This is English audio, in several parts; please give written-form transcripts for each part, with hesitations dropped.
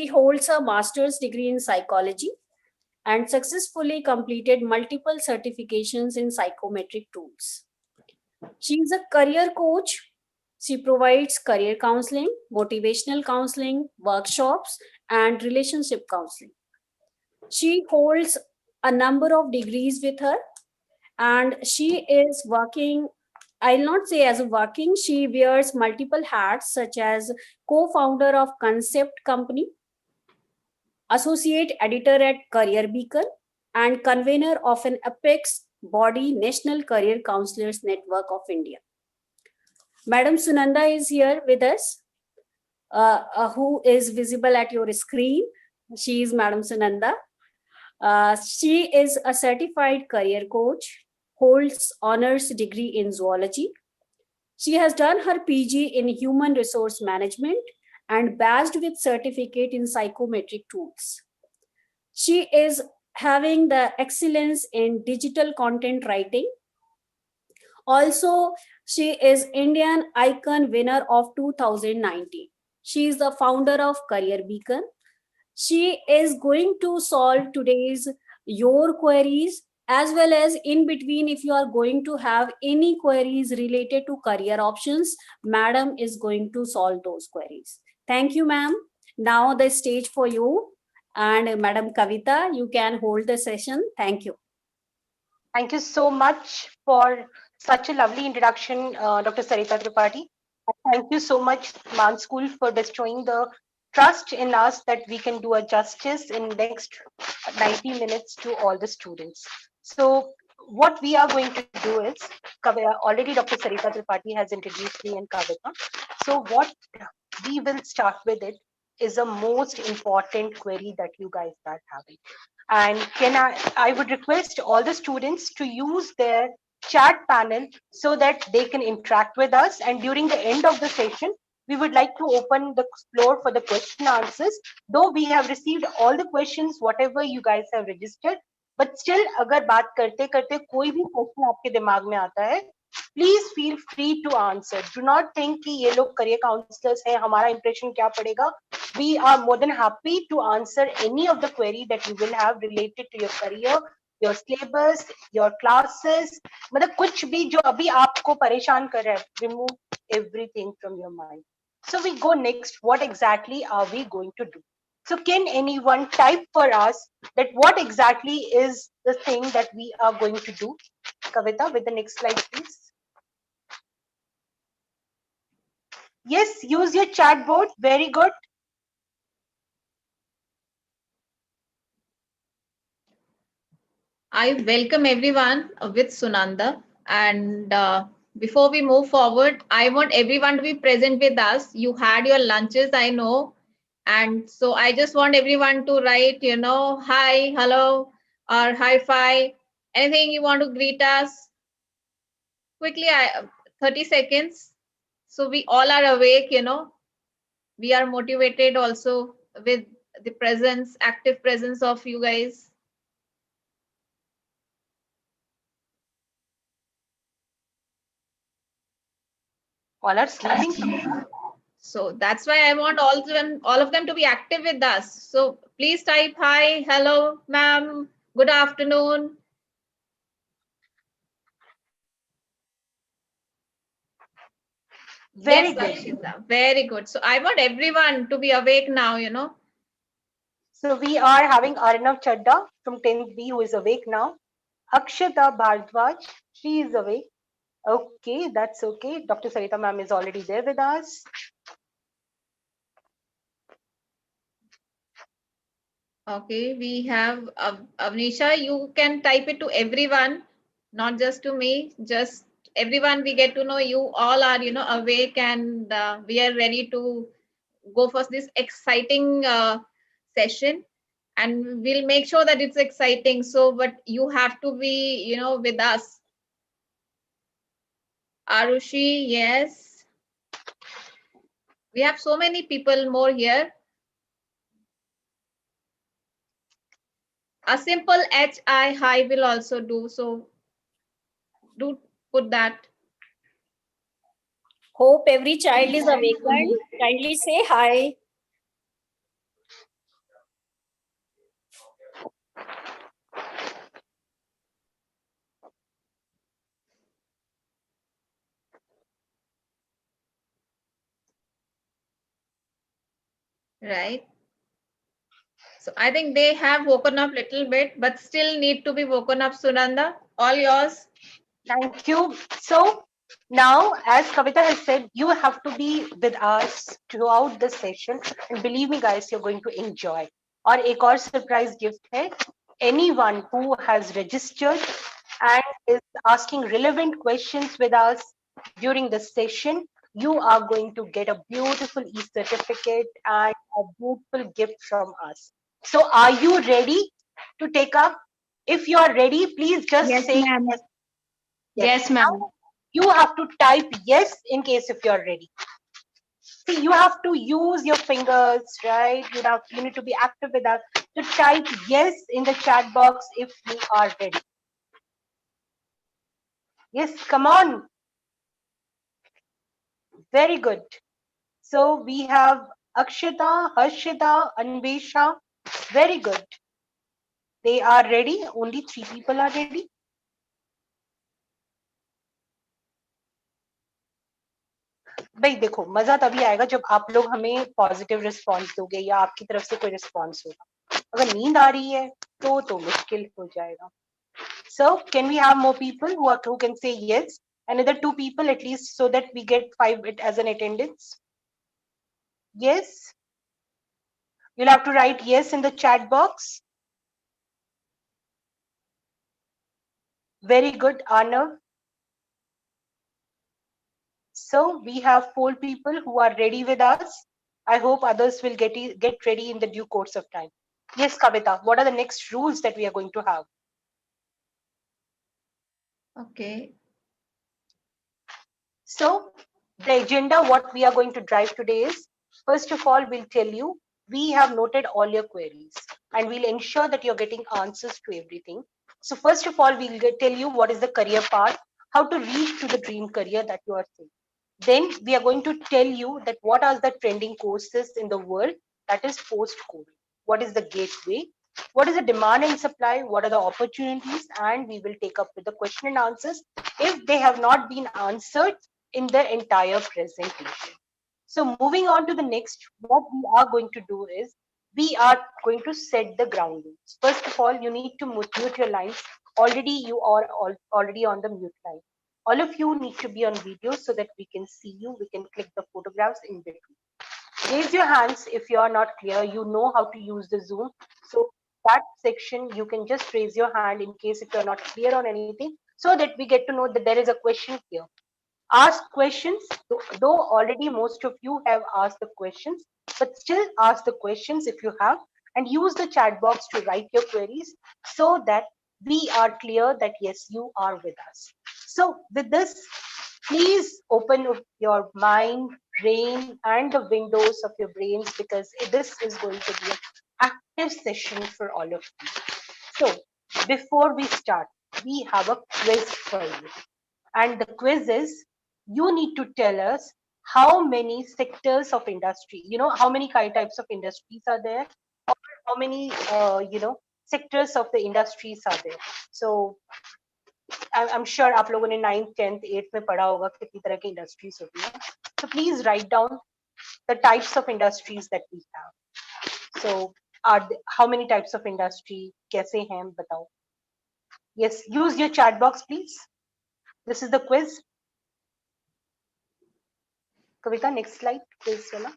holds a master's degree in psychology and successfully completed multiple certifications in psychometric tools. She is a career coach. She provides career counseling, motivational counseling, workshops, and relationship counseling. She holds a number of degrees with her, and she is working. I'll not say as a working, she wears multiple hats, such as co-founder of Concept Company, associate editor at Career Beacon, and convener of an apex body, National Career Counselors Network of India. Madam Sunanda is here with us, who is visible at your screen. She is Madam Sunanda. She is a certified career coach, holds honors degree in zoology. She has done her PG in human resource management and badged with certificate in psychometric tools. She is having the excellence in digital content writing. Also, she is Indian Icon winner of 2019. She is the founder of Career Beacon. She is going to solve today's your queries, as well as in between, if you are going to have any queries related to career options, madam is going to solve those queries. Thank you, ma'am. Now the stage for you, and Madam Kavita, you can hold the session. Thank you. Thank you so much for such a lovely introduction, Dr. Sarita Tripathi. Thank you so much, Mann School, for bestowing the trust in us that we can do a justice in next 90 minutes to all the students. So what we are going to do is, already Dr. Sarita Tripathi has introduced me and Kavita. So what we will start with it is a most important query that you guys are having. And I would request all the students to use their chat panel so that they can interact with us. And during the end of the session, we would like to open the floor for the question answers. Though we have received all the questions, whatever you guys have registered, but still, अगर बात करते करते कोई भी question आपके दिमाग में आता है, please feel free to answer. Do not think कि ये लोग career counselors हैं, हमारा impression क्या पड़ेगा. We are more than happy to answer any of the query that you will have related to your career, your syllabus, your classes. मतलब कुछ भी जो अभी आपको परेशान कर रहा है, remove everything from your mind. So we go next. What exactly are we going to do? So can anyone type for us that what exactly is the thing that we are going to do? Kavita, with the next slide, please. Yes, use your chat board. Very good. I welcome everyone with Sunanda, and before we move forward, I want everyone to be present with us. You had your lunches, I know, and so I just want everyone to write, hi, hello, or high five, anything you want to greet us. Quickly, 30 seconds. So we all are awake, we are motivated also with the presence, active presence of you guys. All are sleeping. So that's why I want all of them to be active with us. So please type hi, hello, ma'am, good afternoon. Very yes, good. Akshita, very good. So I want everyone to be awake now, So we are having Arnav Chadda from 10th B who is awake now. Akshita Bhardwaj, she is awake. Okay, that's okay. Dr. Sarita ma'am is already there with us. Okay, we have Avnisha. You can type it to everyone, not just to me, just everyone. We get to know you all are, awake, and we are ready to go for this exciting session, and we'll make sure that it's exciting. So, but you have to be, with us. Arushi, yes. We have so many people more here. A simple HI hi will also do. So do put that. Hope every child is awakened. Kindly say hi. right? So I think they have woken up little bit, but still need to be woken up, Sunanda. All yours. Thank you. So now, as Kavita has said, you have to be with us throughout the session. And believe me, guys, you're going to enjoy. और एक और surprise gift है. Anyone who has registered and is asking relevant questions with us during the session, you are going to get a beautiful e-certificate and a beautiful gift from us. So are you ready to take up? If you are ready, please just Yes, say ma'am. yes. Yes, ma'am. Now you have to type yes in case if you're ready. See, you have to use your fingers, right? You need to be active with us to type yes in the chat box if you are ready. Yes, come on. Very good. So we have Akshita, Harshita, Anvesha. Very good. They are ready. Only 3 people are ready. भाई देखो मजा तभी आएगा जब आप लोग हमें positive response दोगे या आपकी तरफ से कोई रिस्पांस होगा अगर नींद आ रही है तो मुश्किल हो जाएगा so can we have more people who can say yes another 2 people at least so that we get 5 as an attendance yes you'll have to write yes in the chat box very good Arnav so we have 4 people who are ready with us I hope others will get ready in the due course of time yes Kavita what are the next rules that we are going to have Okay. So the agenda, what we are going to drive today is, first of all, we'll tell you, we have noted all your queries and we'll ensure that you're getting answers to everything. So first of all, we'll tell you what is the career path, how to reach to the dream career that you are saying. Then we are going to tell you that what are the trending courses in the world that is post-COVID. What is the gateway? What is the demand and supply? What are the opportunities? And we will take up with the question and answers if they have not been answered in the entire presentation. So moving on to the next, what we are going to do is we are going to set the ground rules. First of all, you need to mute your lines. Already you are already on the mute line. All of you need to be on video so that we can see you. We can click the photographs in between. Raise your hands if you are not clear. You know how to use the Zoom. So that section, you can just raise your hand in case if you're not clear on anything so that we get to know that there is a question here. Ask questions, though already most of you have asked the questions, but still ask the questions if you have and use the chat box to write your queries so that we are clear that yes, you are with us. So with this, please open up your mind, brain, and the windows of your brains because this is going to be an active session for all of you. So before we start, we have a quiz for you. And the quiz is you need to tell us how many sectors of industry, how many types of industries are there, or how many, sectors of the industries are there. So I'm sure आप लोगों ने 9th 10th 8th में पढ़ा होगा कितनी तरह की industries होती हैं. So please write down the types of industries that we have. So how many types of industry कैसे हैं बताओ. Yes, use your chat box please. This is the quiz. Kavita, next slide, quiz wala.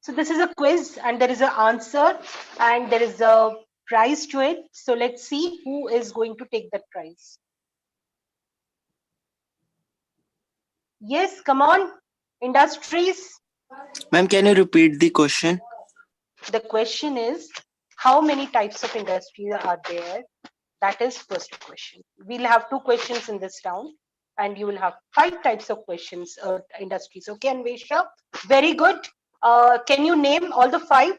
So this is a quiz and there is an answer and there is a prize to it. So let's see who is going to take that prize. Yes, come on. Industries. Ma'am, can you repeat the question? The question is, how many types of industries are there? That is first question. We'll have 2 questions in this round and you will have 5 types of questions, industries. Okay, Anvesha? Very good. Can you name all the 5?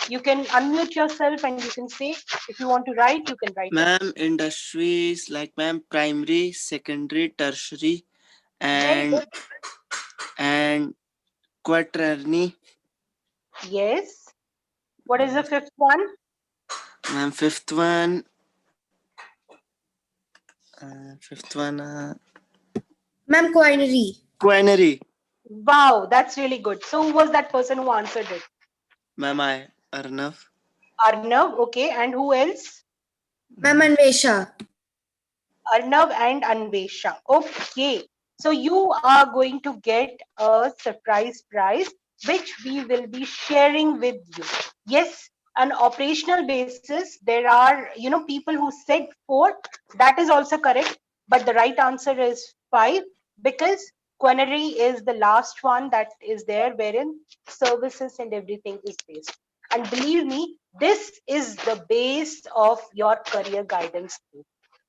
You can unmute yourself and you can say, if you want to write, you can write. Ma'am, industries like ma'am primary, secondary, tertiary, Very good. and quaternary. Yes. What is the 5th one? Ma'am, 5th one, Fifth one, Ma'am, quinary. quinary. Wow, that's really good. So who was that person who answered it? Ma'am, I, Arnav. Arnav, okay. And who else? Ma'am, Anvesha. Arnav and Anvesha. Okay. So you are going to get a surprise prize, which we will be sharing with you. Yes, on operational basis, there are, people who said 4. That is also correct. But the right answer is 5, because quinary is the last one that is there, wherein services and everything is based. And believe me, this is the base of your career guidance.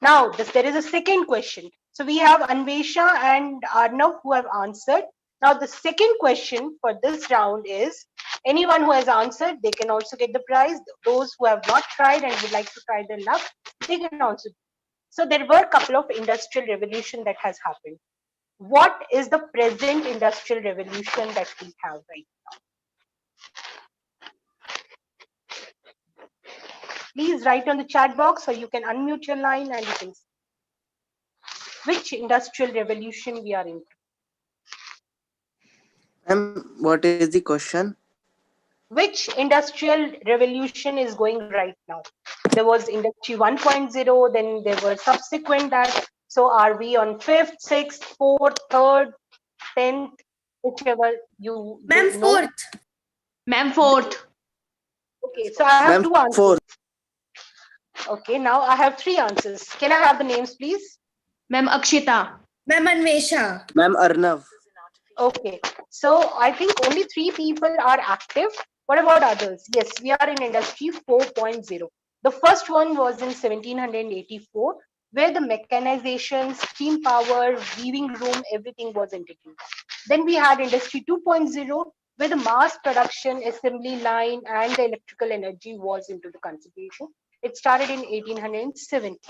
Now, there is a second question. So we have Anvesha and Arnav who have answered. Now, the second question for this round is, anyone who has answered, they can also get the prize. Those who have not tried and would like to try their luck, they can also. So there were a couple of industrial revolution that has happened. What is the present industrial revolution that we have right now? Please write on the chat box, or you can unmute your line and you can see which industrial revolution we are in. Ma'am, what is the question? Which industrial revolution is going right now? There was industry 1.0, then there were subsequent that. So are we on 5th, 6th, 4th, 3rd, 10th, whichever you Ma'am, know? 4th. Ma'am, fourth. Okay, so I have Ma'am, 2 answers. 4th. Okay, now I have 3 answers. Can I have the names, please? Ma'am, Akshita. Ma'am, Anvesha. Ma'am, Arnav. Okay, so I think only 3 people are active. What about others? Yes, we are in industry 4.0. The first one was in 1784, where the mechanization, steam power, weaving room, everything was introduced. Then we had industry 2.0, where the mass production, assembly line, and the electrical energy was into the consideration. It started in 1870.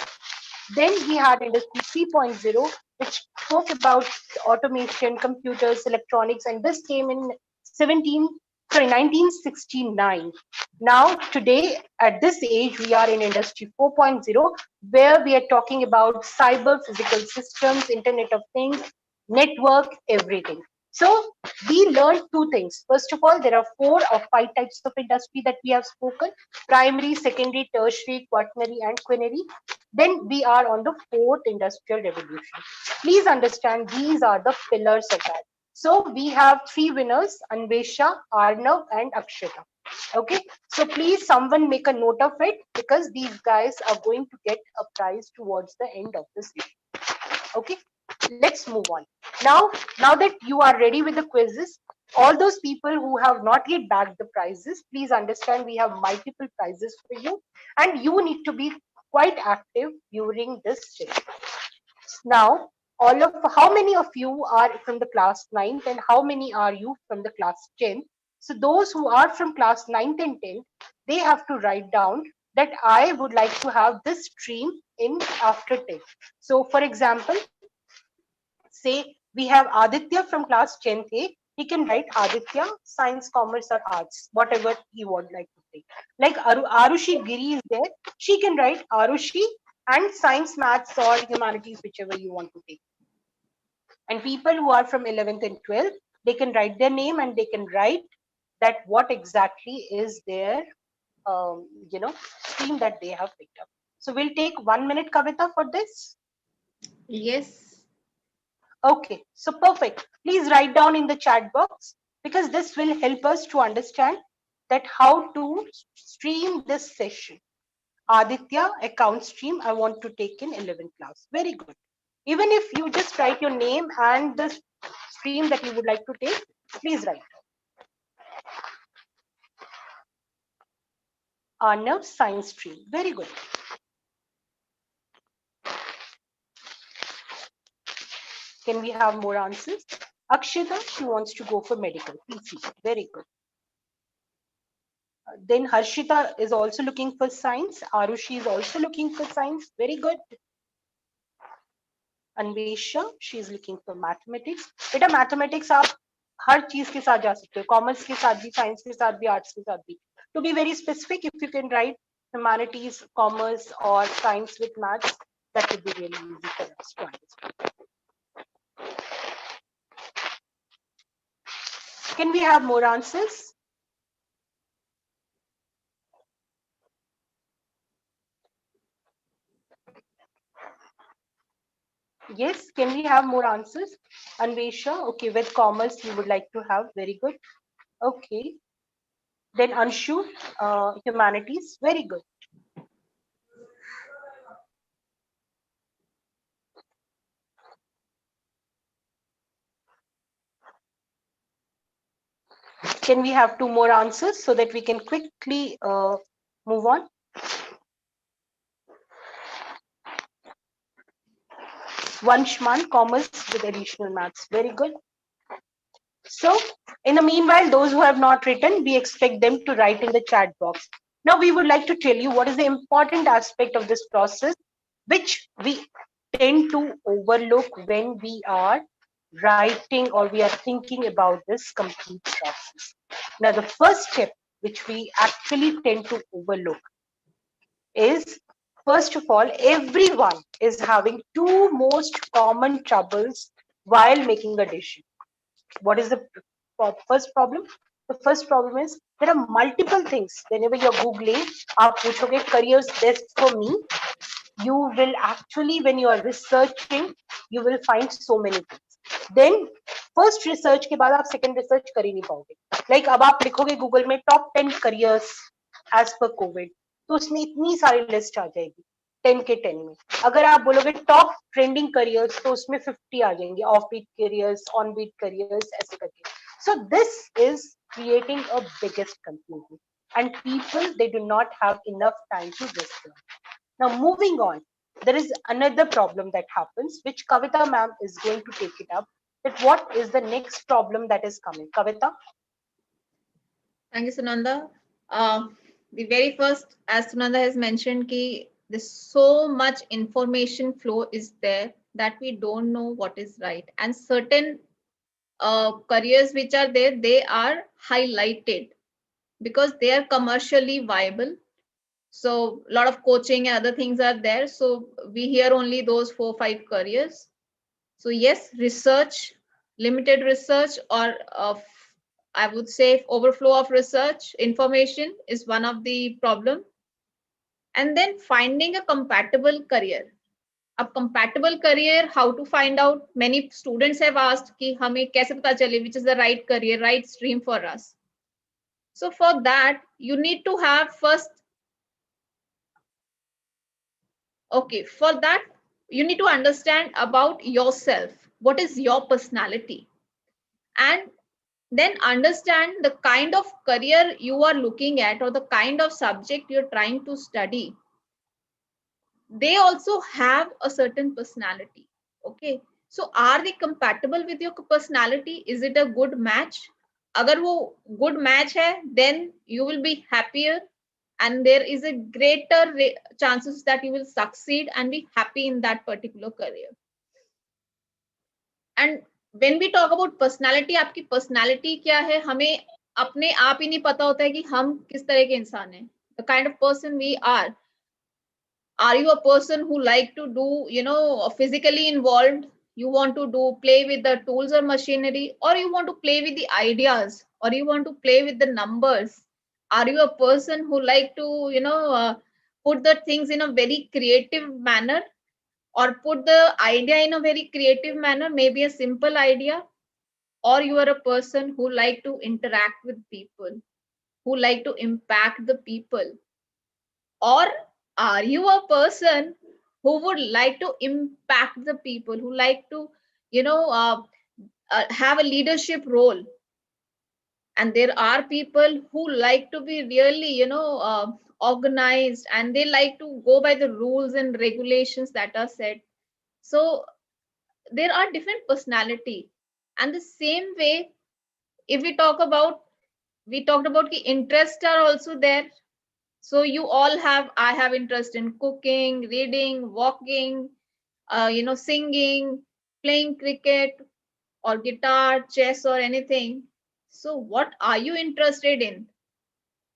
Then we had industry 3.0, which spoke about automation, computers, electronics, and this came in 1969. Now, today, at this age, we are in industry 4.0, where we are talking about cyber physical systems, Internet of Things, network, everything. So we learned 2 things. First of all, there are 4 or 5 types of industry that we have spoken: primary, secondary, tertiary, quaternary, and quinary. Then we are on the 4th industrial revolution. Please understand, these are the pillars of that. So we have 3 winners: Anvesha, Arnav, and Akshita. Okay, so please someone make a note of it, because these guys are going to get a prize towards the end of this session. Okay, let's move on. Now that you are ready with the quizzes, all those people who have not yet bagged the prizes, please understand we have multiple prizes for you, and you need to be quite active during this session. Now, how many of you are from the class 9th and how many are you from the class 10th? So those who are from class 9th and 10th, they have to write down that I would like to have this stream in after 10. So for example, say we have Aditya from class 10th A, he can write Aditya, science, commerce, or arts, whatever he would like to take. Like Arushi Giri is there, she can write Arushi and science, maths, or humanities, whichever you want to take. And people who are from 11th and 12th, they can write their name and they can write that what exactly is their stream that they have picked up. So we'll take 1 minute, Kavita, for this. Yes. Okay, so perfect. Please write down in the chat box, because this will help us to understand that how to stream this session. Aditya, account stream, I want to take in 11th class. Very good. Even if you just write your name and the stream that you would like to take, please write. Arnav, science stream. Very good. Can we have more answers? Akshita, she wants to go for medical. PC. Very good. Then Harshita is also looking for science. Arushi is also looking for science. Very good. Anvesha, she is looking for mathematics. बेटा mathematics आप हर चीज के साथ जा सकते हो, commerce के साथ भी, साइंस के साथ भी, आर्ट्स के साथ भी. To be very specific, if you can write humanities, commerce, or science with maths, That would be really easy for us to understand. Can we have more answers? Yes, can we have more answers? Anvesha, okay, with commerce you would like to have, very good. Okay. Then Anshu, humanities, very good. Can we have two more answers so that we can quickly move on? Vanshman, commerce with additional maths, very good. So, in the meanwhile, those who have not written, we expect them to write in the chat box. Now, we would like to tell you what is the important aspect of this process, which we tend to overlook when we are writing or we are thinking about this complete process. Now, the first step, which we actually tend to overlook, is first of all, everyone is having two most common troubles while making a decision. What is the first problem? The first problem is there are multiple things. Whenever you're googling, आप पूछोगे careers best for me, you will actually, when you are researching, you will find so many things. Then first research के बाद आप second research कर ही नहीं पाओगे. Like अब आप लिखोगे Google में top 10 careers as per COVID, तो उसमें इतनी सारी लिस्ट आ जाएगी 10 के 10 में. अगर आप बोलोगे टॉप ट्रेंडिंग करियर्स तो उसमें 50 आ जाएंगे, off beat careers, on beat careers, ऐसे करके. So this is creating a biggest confusion, and people, they do not have enough time to research. Now moving on, there is another problem that happens, which Kavita ma'am is going to take it up. That what is the next problem that is coming? Kavita? Thank you, Sunanda. The very first, as Sunanda has mentioned, ki there's so much information flow is there that we don't know what is right. And certain careers which are there, they are highlighted because they are commercially viable. So a lot of coaching and other things are there. So we hear only those 4-5 careers. So yes, research, limited research, or I would say overflow of research information is one of the problem. And then finding a compatible career. A compatible career, how to find out? Many students have asked कि हमें कैसे पता चले which is the right career, right stream for us. So for that, you need to have first. Okay, for that, you need to understand about yourself. What is your personality? And then understand the kind of career you are looking at or the kind of subject you're trying to study. They also have a certain personality. Okay, so are they compatible with your personality? Is it a good match? Agar wo good match hai, then you will be happier and there is a greater chances that you will succeed and be happy in that particular career. And when we talk about personality, आपकी personality क्या है, हमें अपने आप ही नहीं पता होता है कि हम किस तरह के इंसान हैं. The kind of person we are. Are you a person who like to do, physically involved? You want to play with the tools or machinery, or you want to play with the ideas, or you want to play with the numbers? Are you a person who like to, put the things in a very creative manner, or put the idea in a very creative manner, maybe a simple idea? Or you are a person who like to interact with people, who like to impact the people? Or are you a person who would like to impact the people, who like to, have a leadership role? And there are people who like to be really, organized, and they like to go by the rules and regulations that are set. So there are different personality. And the same way, if we talked about the interests are also there. So you all have, I have interest in cooking, reading, walking, singing, playing cricket or guitar, chess or anything. So what are you interested in?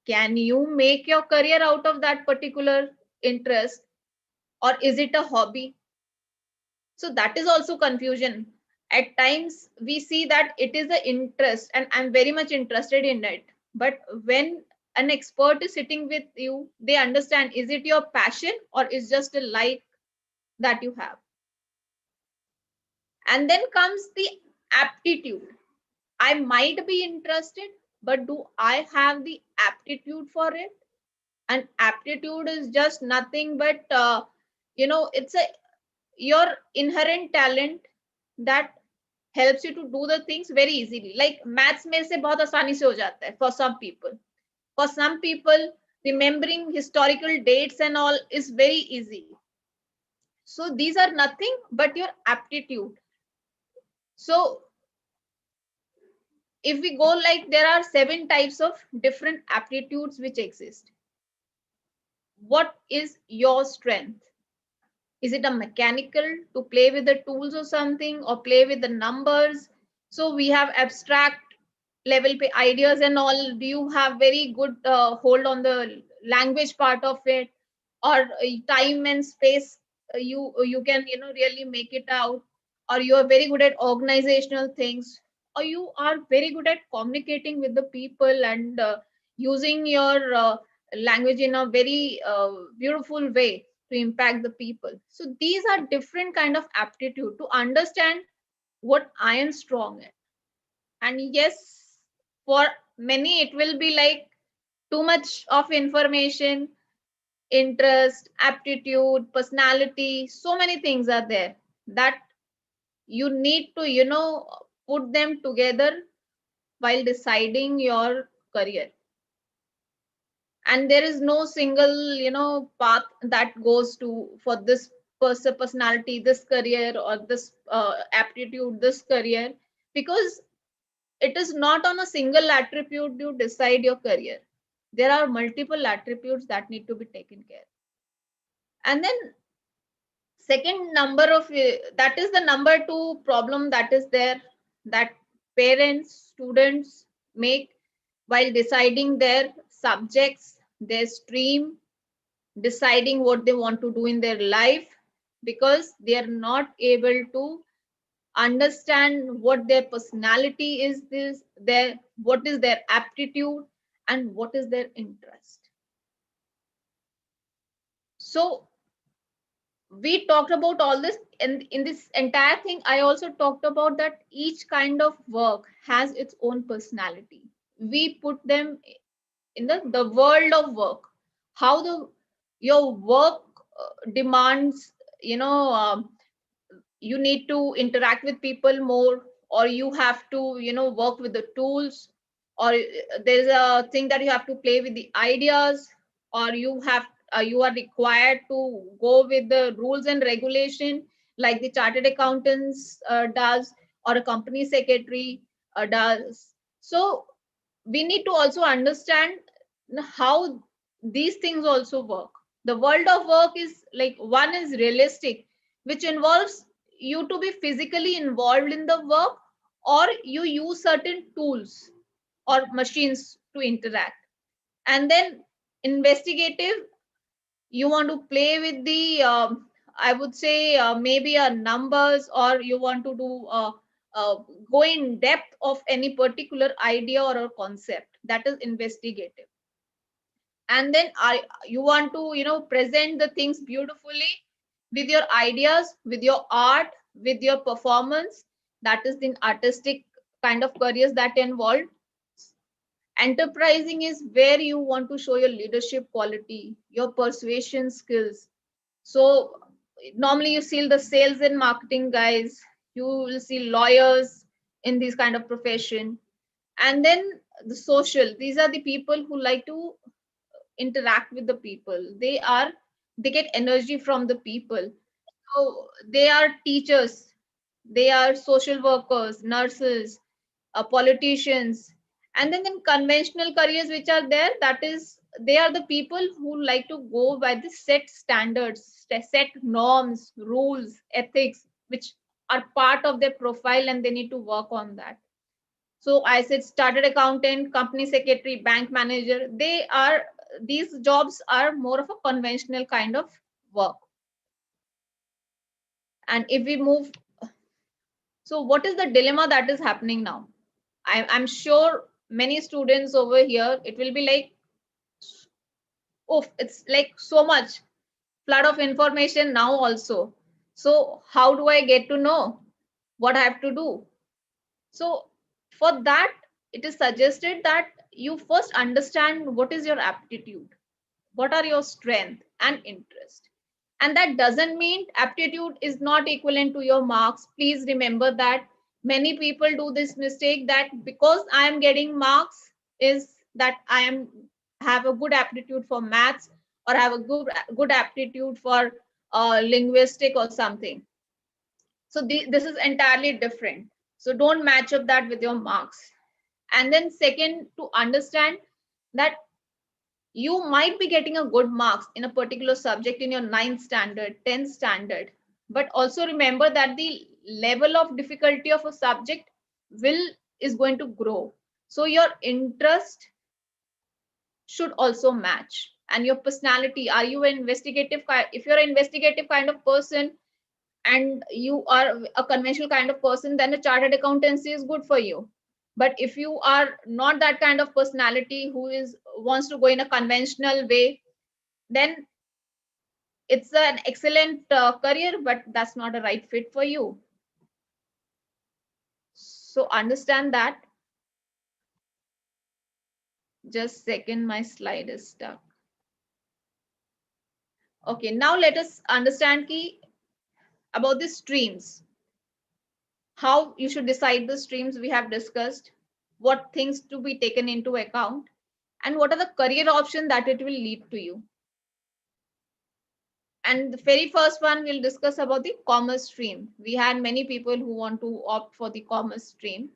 Can you make your career out of that particular interest? or is it a hobby? So that is also confusion. At times we see that it is the interest and I'm very much interested in it. But when an expert is sitting with you, they understand, is it your passion or is just a like that you have? And then comes the aptitude. I might be interested, but do I have the aptitude for it? And aptitude is just nothing but, it's a your inherent talent that helps you to do the things very easily. Like maths में से बहुत आसानी से हो जाता है for some people. For some people, remembering historical dates and all is very easy. So these are nothing but your aptitude. So if we go like there are 7 types of different aptitudes which exist. What is your strength? Is it a mechanical to play with the tools or something, or play with the numbers? So we have abstract level ideas and all. Do you have very good hold on the language part of it, or time and space? You can really make it out, or you are very good at organizational things, or you are very good at communicating with the people and using your language in a very beautiful way to impact the people. So these are different kind of aptitude to understand what I am strong at. And yes, for many it will be like too much of information, interest, aptitude, personality, so many things are there that you need to put them together while deciding your career. And there is no single path that goes to for this personality, this career, or this aptitude, this career, because it is not on a single attribute you decide your career. There are multiple attributes that need to be taken care. And then second number of that is the number 2 problem that is there, that parents, students make while deciding their subjects, their stream, deciding what they want to do in their life, because they are not able to understand what their personality is, this their what is their aptitude and what is their interest. So we talked about all this, and in this entire thing I also talked about that each kind of work has its own personality. We put them in the world of work, how the your work demands, you need to interact with people more, or you have to work with the tools, or there's a thing that you have to play with the ideas, or you are required to go with the rules and regulation like the chartered accountants does, or a company secretary does. So we need to also understand how these things also work. The world of work is like, one is realistic, which involves you to be physically involved in the work, or you use certain tools or machines to interact. And then investigative, you want to play with the I would say maybe numbers, or you want to do uh, go in depth of any particular idea or a concept, that is investigative. And then you want to present the things beautifully with your ideas, with your art, with your performance. That is the artistic kind of careers that involve. Enterprising is where you want to show your leadership quality, your persuasion skills. So normally you see the sales and marketing guys, you will see lawyers in this kind of profession. And then the social, these are the people who like to interact with the people. They get energy from the people. So they are teachers, they are social workers, nurses, politicians. And then conventional careers which are there, that is, they are the people who like to go by the set standards, set norms, rules, ethics, which are part of their profile, and they need to work on that. So I said started accountant, company secretary, bank manager, these jobs are more of a conventional kind of work. And if we move, so what is the dilemma that is happening now? I'm sure many students over here, it will be like, oh, it's like so much flood of information now also. So how do I get to know what I have to do? So for that, it is suggested that you first understand what is your aptitude, what are your strength and interest. And that doesn't mean aptitude is not equivalent to your marks. Please remember that many people do this mistake, that because I am getting marks is that I am have a good aptitude for maths or have a good aptitude for linguistic or something. So this is entirely different. So don't match up that with your marks. And then second, to understand that you might be getting a good marks in a particular subject in your 9th standard, 10th standard, but also remember that the level of difficulty of a subject is going to grow. So your interest should also match, and your personality. Are you an investigative if you're an investigative kind of person and you are a conventional kind of person, then a chartered accountancy is good for you. But if you are not that kind of personality who wants to go in a conventional way, then it's an excellent career, but that's not a right fit for you. So understand that. Just second, my slide is stuck. Okay, now let us understand about the streams. How you should decide the streams we have discussed, what things to be taken into account, and what are the career options that it will lead to you. And the very first one, we'll discuss about the commerce stream. We had many people who want to opt for the commerce stream.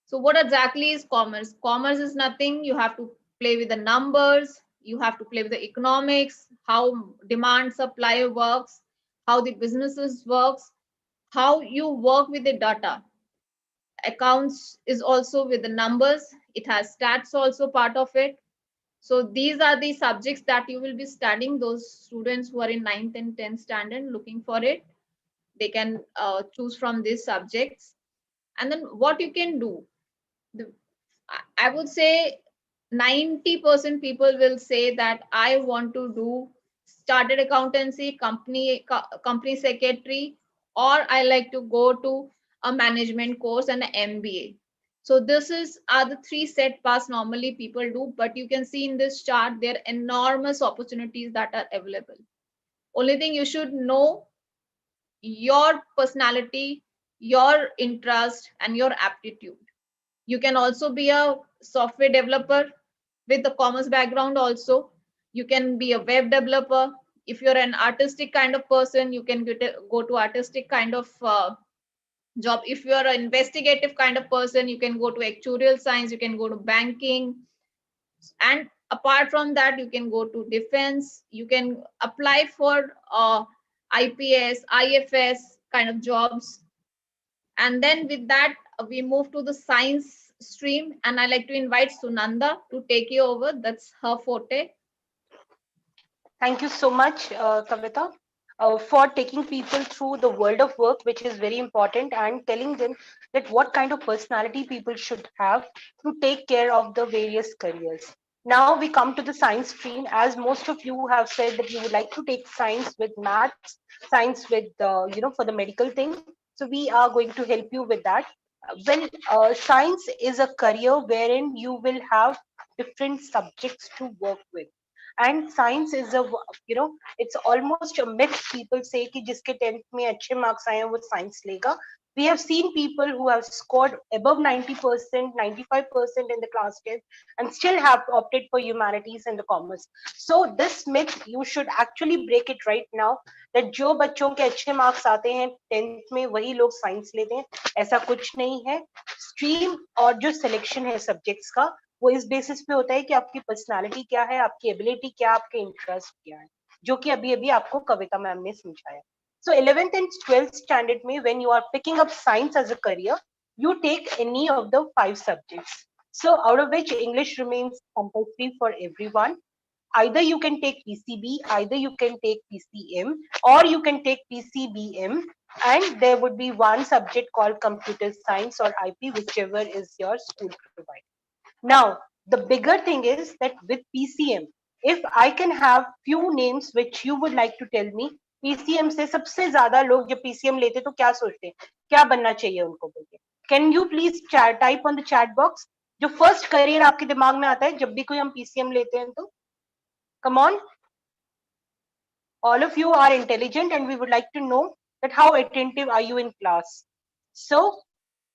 So what exactly is commerce? Commerce is nothing. You have to play with the numbers. You have to play with the economics, how demand supply works, how the businesses works, how you work with the data. Accounts is also with the numbers. It has stats also part of it. So these are the subjects that you will be studying. Those students who are in 9th and 10th standard looking for it, they can choose from these subjects. And then what you can do, I would say 90% people will say that I want to do chartered accountancy, company secretary, or I like to go to a management course and an MBA. So this are the 3 set paths normally people do, but you can see in this chart there are enormous opportunities that are available. Only thing you should know your personality, your interest, and your aptitude. You can also be a software developer with a commerce background also. You can be a web developer. If you're an artistic kind of person, you can go to artistic kind of job. If you're an investigative kind of person, you can go to actuarial science, you can go to banking. And apart from that, you can go to defense. You can apply for IPS, IFS kind of jobs. And then with that, we move to the science stream, and I like to invite Sunanda to take you over. That's her forte. Thank you so much, Kavita, for taking people through the world of work, which is very important, and telling them that what kind of personality people should have to take care of the various careers. Now we come to the science stream. As most of you have said that you would like to take science with maths, science with for the medical thing. So we are going to help you with that. Science is a career wherein you will have different subjects to work with, and science is it's almost a myth. People say कि जिसके 10th में अच्छे marks आए हैं वो science लेगा. We have seen people who have scored above 90%, 95% in the class test and still have opted for humanities and the commerce. So this myth you should actually break it right now, that जो बच्चों के अच्छे marks आते हैं 10th में वही लोग science लेते हैं. ऐसा कुछ नहीं है. Stream और जो selection है subjects का, वो इस बेसिस पे होता है कि आपकी पर्सनालिटी क्या है, आपकी एबिलिटी क्या, आपके इंटरेस्ट क्या है, जो कि अभी अभी आपको कविता मैम ने समझाया. So 11th and 12th standard में when you are picking up science as a career, you take any of the 5 subjects. So out of which English remains compulsory for everyone. Either you can take PCB, either you can take PCM, or you can take PCBM. and there would be one subject called computer science or IP, whichever is your school provider. Now, the bigger thing is that with PCM, if I can have few names which you would like to tell me, PCM से सबसे ज्यादा लोग जब PCM लेते तो क्या सोचते हैं, क्या बनना चाहिए उनको बोल के? Can you please type on the chat box जो first career आपके दिमाग में आता है जब भी कोई हम PCM लेते हैं तो? Come on, all of you are intelligent and we would like to know that how attentive are you in class. So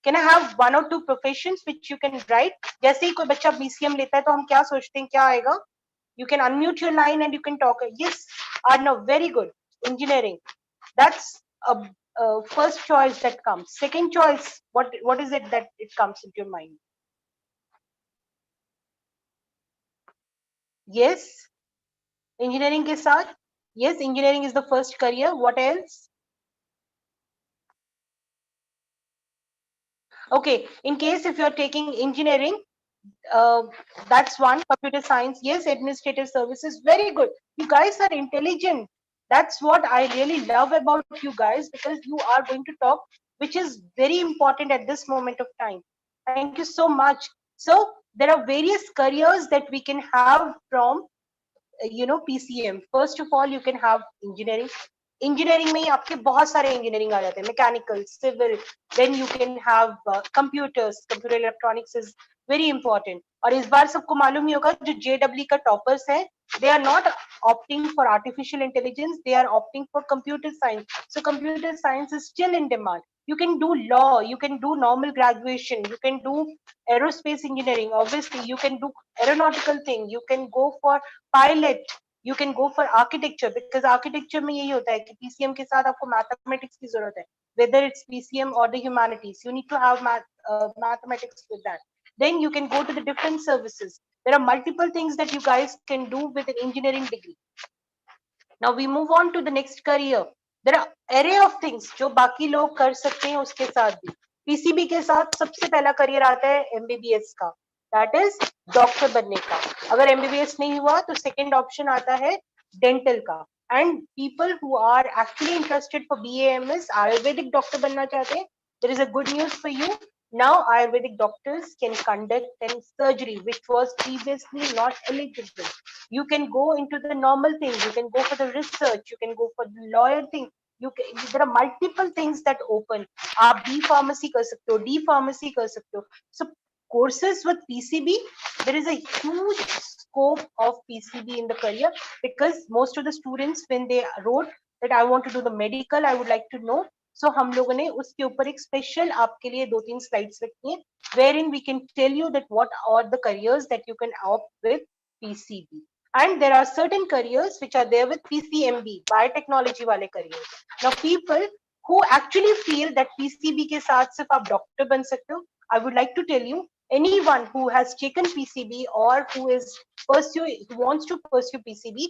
can I have one or two professions which you can write? जैसे ही कोई बच्चा BCM लेता है तो हम क्या सोचते हैं क्या आएगा? You can unmute your line and you can talk. Yes, Arnav, very good. Engineering. That's a first choice that comes. Second choice, what is it that it comes into your mind? Yes, engineering के साथ. Yes, engineering is the first career. What else? Okay, in case if you're taking engineering, that's one. Computer science, yes. Administrative services, very good. You guys are intelligent. That's what I really love about you guys, because you are going to talk, which is very important at this moment of time. Thank you so much. So there are various careers that we can have from PCM. First of all, you can have engineering. Engineering में ही आपके बहुत सारे engineering आ जाते हैं, mechanical, civil, then you can have computers, computer electronics is very important. और इस बार सबको मालूम ही होगा जो JEE का टॉपर्स है, they are not opting for artificial intelligence, they are opting for computer science. So computer science is still in demand. You can do law, you can do normal graduation, you can do aerospace engineering, obviously you can do aeronautical thing, you can go for pilot, you can go for architecture, because architecture में यही होता है कि PCM के साथ आपको mathematics की जरूरत है, whether it's PCM or the humanities, you need to have mathematics with that. Then you can go to the different services. There are multiple things that you guys can do with an engineering degree. Now we move on to the next career. There are array of things जो बाकी लोग कर सकते हैं उसके साथ भी. PCB के साथ सबसे पहला करियर आता है MBBS का, that is डॉक्टर बनने का. अगर MBBS नहीं हुआ तो सेकंड ऑप्शन आता है डेंटल का. And people who are actually interested for BAMS, Ayurvedic doctor बनना चाहते हैं, there is a good news for you. Now Ayurvedic doctors can conduct an surgery which was previously not eligible. You can go into the normal thing, you can go for the research, you can go for the lawyer thing, there are multiple things that open. आप B pharmacy कर सकते हो, D pharmacy कर सकते हो. So courses with PCB, there is a huge scope of PCB in the career, because most of the students when they wrote that I want to do the medical, I would like to know. So हम लोगों ने उसके ऊपर एक special आपके लिए 2-3 slides रखी हैं, wherein we can tell you that what are the careers that you can opt with PCB. And there are certain careers which are there with PCMB, biotechnology वाले careers. Now people who actually feel that PCB के साथ सिर्फ आप doctor बन सकते हो, I would like to tell you, anyone who has taken PCB or who wants to pursue PCB,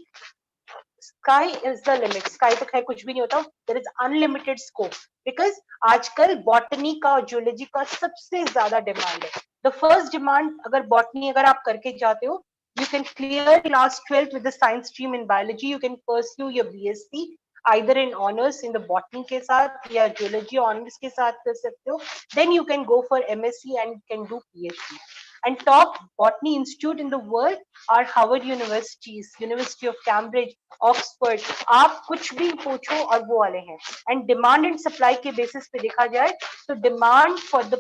sky is the limit. Sky तो खैर कुछ भी नहीं होता, there is unlimited scope, because आजकल botany का और zoology का सबसे ज्यादा demand है. The first demand, अगर botany अगर आप करके जाते हो, you can clear class 12th with the science stream in biology, you can pursue your BSc either in honors in the botany के साथ या zoology honors के साथ कर सकते हो. Then you can go for MSc and can do PhD. And top botany institute in the world are Harvard universities, University of Cambridge, Oxford. आप कुछ भी पूछो और वो वाले हैं. And demand and supply के basis पे देखा जाए तो demand for the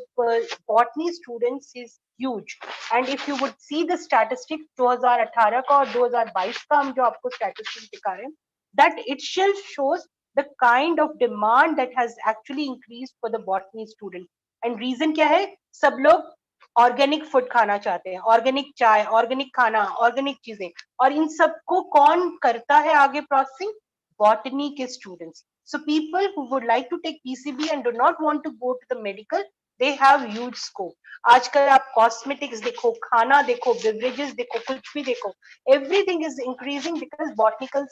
botany students is huge. And if you would see the statistics 2018 का और 2022 का हम जो आपको statistics दिखा रहे हैं, that itself shows the kind of demand that has actually increased for the botany student. And reason क्या है? सब लोग ऑर्गेनिक फूड खाना चाहते हैं, ऑर्गेनिक चाय, ऑर्गेनिक खाना, ऑर्गेनिक चीजें, और इन सबको कौन करता है आगे प्रोसेसिंग? बॉटनी के students. So people who would like to take PCB and do not want to go to the medical, they have huge scope. आजकल आप कॉस्मेटिक्स देखो, खाना देखो, बेवरेजेस देखो, कुछ भी देखो, everything is increasing because botanical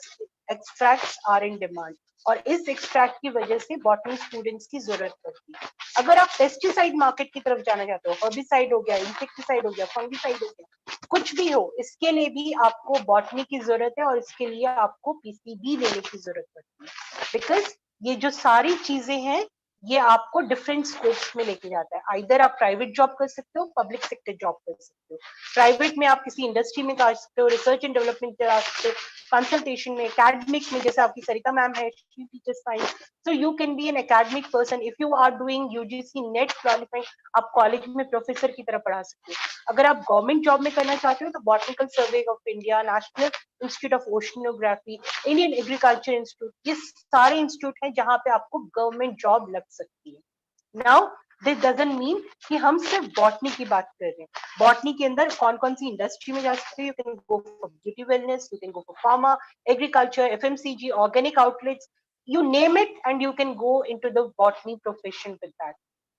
extracts are in demand. और इस एक्सट्रैक्ट की वजह से बॉटनी स्टूडेंट्स की जरूरत पड़ती है. अगर आप पेस्टिसाइड मार्केट की तरफ जाना चाहते हो, हर्बिसाइड हो गया, इंसेक्टिसाइड हो गया, फंगिसाइड हो गया, कुछ भी हो, इसके लिए भी आपको बॉटनी की जरूरत है और इसके लिए आपको PCB लेने की जरूरत पड़ती है, बिकॉज ये जो सारी चीजें हैं ये आपको डिफरेंट स्कोप्स में लेके जाता है। आइदर आप प्राइवेट जॉब कर सकते हो, पब्लिक सेक्टर जॉब कर सकते हो। प्राइवेट में आप किसी इंडस्ट्री में कर सकते हो, रिसर्च एंड डेवलपमेंट करा सकते हो, कंसल्टेशन में, एकेडमिक में, जैसे आपकी सरिता मैम है, she teachers science, so you can be an academic person if you are doing UGC NET qualifying, आप कॉलेज में प्रोफेसर की तरह पढ़ा सकते हो। अगर आप गवर्नमेंट जॉब में करना चाहते हो तो botanical survey of India, national institute of oceanography, Indian agriculture institute, ये सारे इंस्टीट्यूट हैं जहां पे आपको गवर्नमेंट जॉब लग सकती है। नाउ दिस डजंट मीन कि हम सिर्फ बॉटनी की बात कर रहे हैं। बॉटनी के अंदर कौन कौन सी इंडस्ट्री में जा सकते हो? You can go for beauty wellness, you can go for pharma, agriculture, FMCG, organic outlets, you name it, and you can go into the botany profession with that.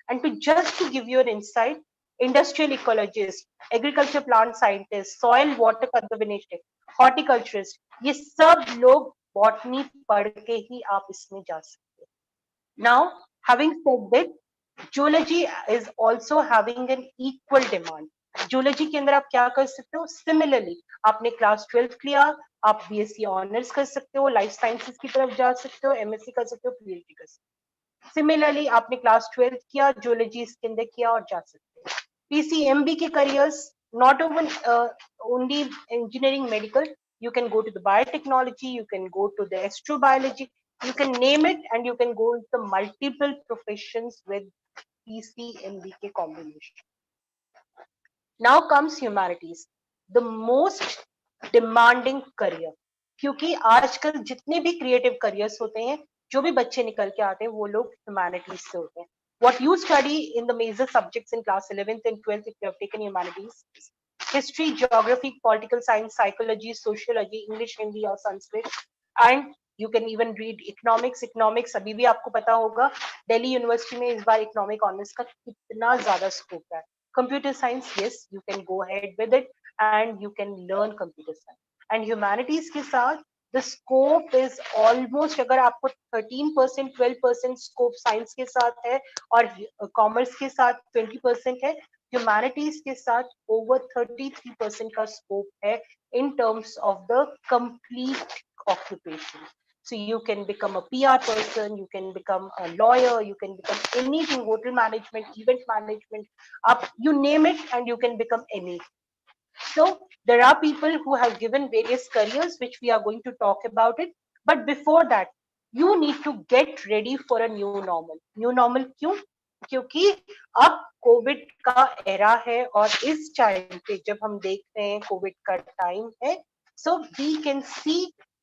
And to just to give you an insight, industrial ecologist, agriculture plant scientist, soil water conservationist, horticulturist, ये सब लोग botany पढ़ के ही आप इसमें जा सकते हैं। Now, having said that, zoology is also having an equal demand. Zoology के अंदर आप क्या कर सकते हो? सिमिलरली आपने क्लास 12 किया, आप बीएससी ऑनर्स कर सकते हो, लाइफ साइंसेस की तरफ जा सकते हो, एमएससी कर सकते हो, पीएचडी कर सकते हो। सिमिलरली आपने क्लास 12 किया, जूलॉजी इसके अंदर किया और जा सकते हो। पीसीएमबी के careers not only engineering medical, you can go to the biotechnology, you can go to the astrobiology, you can name it, and you can go into multiple professions with PCMB के combination. Now comes humanities, the most demanding career, क्योंकि आजकल जितने भी creative careers होते हैं, जो भी बच्चे निकल के आते हैं वो लोग humanities से होते हैं। What you study in the major subjects in class 11th and 12th if you have taken humanities, history, geography, political science, psychology, sociology, English, Hindi और Sanskrit, and you can even read economics. Economics अभी भी आपको पता होगा, Delhi university में इस बार economic honours का कितना ज्यादा स्कोप है। Computer science, yes, you can go ahead with it and you can learn computer science. And humanities के साथ the scope is almost, अगर आपको 13% 12% scope science के साथ है और commerce के साथ 20% है, humanities के साथ over 33% का scope है in terms of the complete occupation. So you can become a PR person, you can become a lawyer, you can become anything, hotel management, event management, you name it, and you can become anything. So there are people who have given various careers, which we are going to talk about it. But before that, you need to get ready for a new normal. New normal क्यों? क्योंकि अब Covid का era है और इस time पे जब हम देख रहे हैं कोविड का टाइम है, so we can see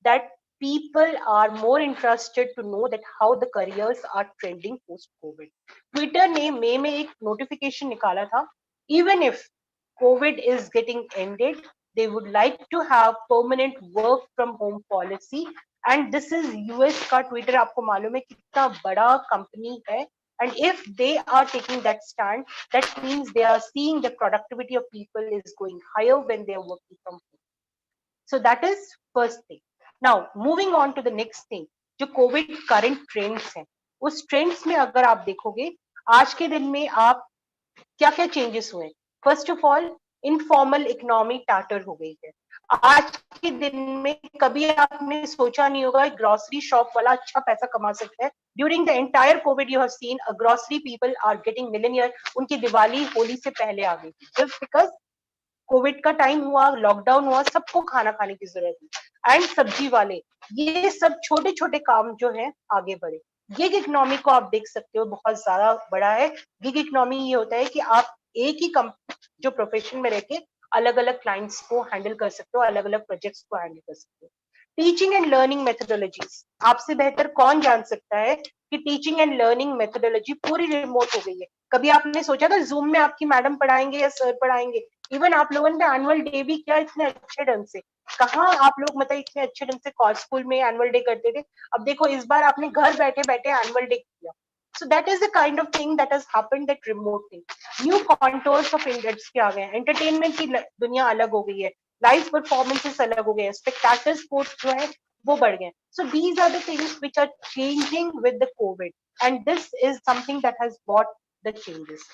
that people are more interested to know that how the careers are trending post COVID. Twitter ने मई में एक notification निकाला था, even if COVID is getting ended, they would like to have permanent work from home policy. And this is US का Twitter, आपको मालूम है कितना बड़ा कंपनी है. And if they are taking that stand, that means they are seeing the productivity of people is going higher when they are working from home. So that is first thing. Now moving on to the next thing, जो COVID current trends हैं, उस trends में अगर आप देखोगे, आज के दिन में आप क्या क्या चेंजेस हुए? First of all, informal economy tartar हो गई है। आज के दिन में कभी आपने सोचा नहीं होगा ग्रोसरी शॉप वाला अच्छा पैसा कमा सकता है। During the entire covid you have seen a grocery people are getting millionaire, उनकी दिवाली होली से पहले आ गई थी, जस्ट बिकॉज कोविड का टाइम हुआ, लॉकडाउन हुआ, सबको खाना खाने की जरूरत है। एंड सब्जी वाले, ये सब छोटे छोटे काम जो है आगे बढ़े। गिग इकोनॉमी को आप देख सकते हो, बहुत ज्यादा बड़ा है। गिग इकोनॉमी ये होता है कि आप एक ही जो प्रोफेशन में रह के अलग अलग क्लाइंट्स को हैंडल कर सकते हो, अलग अलग प्रोजेक्ट्स को हैंडल कर सकते हो। टीचिंग एंड लर्निंग मेथोडोलॉजीज, आपसे बेहतर कौन जान सकता है कि टीचिंग एंड लर्निंग मेथोडोलॉजी पूरी रिमोट हो गई है। कभी आपने सोचा था जूम में आपकी मैडम पढ़ाएंगे या सर पढ़ाएंगे? इवन आप लोगों ने एनुअल डे भी किया इतने अच्छे ढंग से। कहाँ आप लोग मतलब इतने अच्छे ढंग से स्कूल में एनुअल डे करते थे, अब देखो इस बार आपने घर बैठे बैठे एनुअल डे किया। So that is the kind of thing that has happened, that remote thing. New contours of industry के आ गए हैं, entertainment की दुनिया अलग हो गई है, लाइव परफॉर्मेंसेस अलग हो गए हैं, स्पेक्टाकुलर स्पोर्ट्स जो है वो बढ़ गए। So these are the things which are changing with the COVID, and this is something that has brought the changes.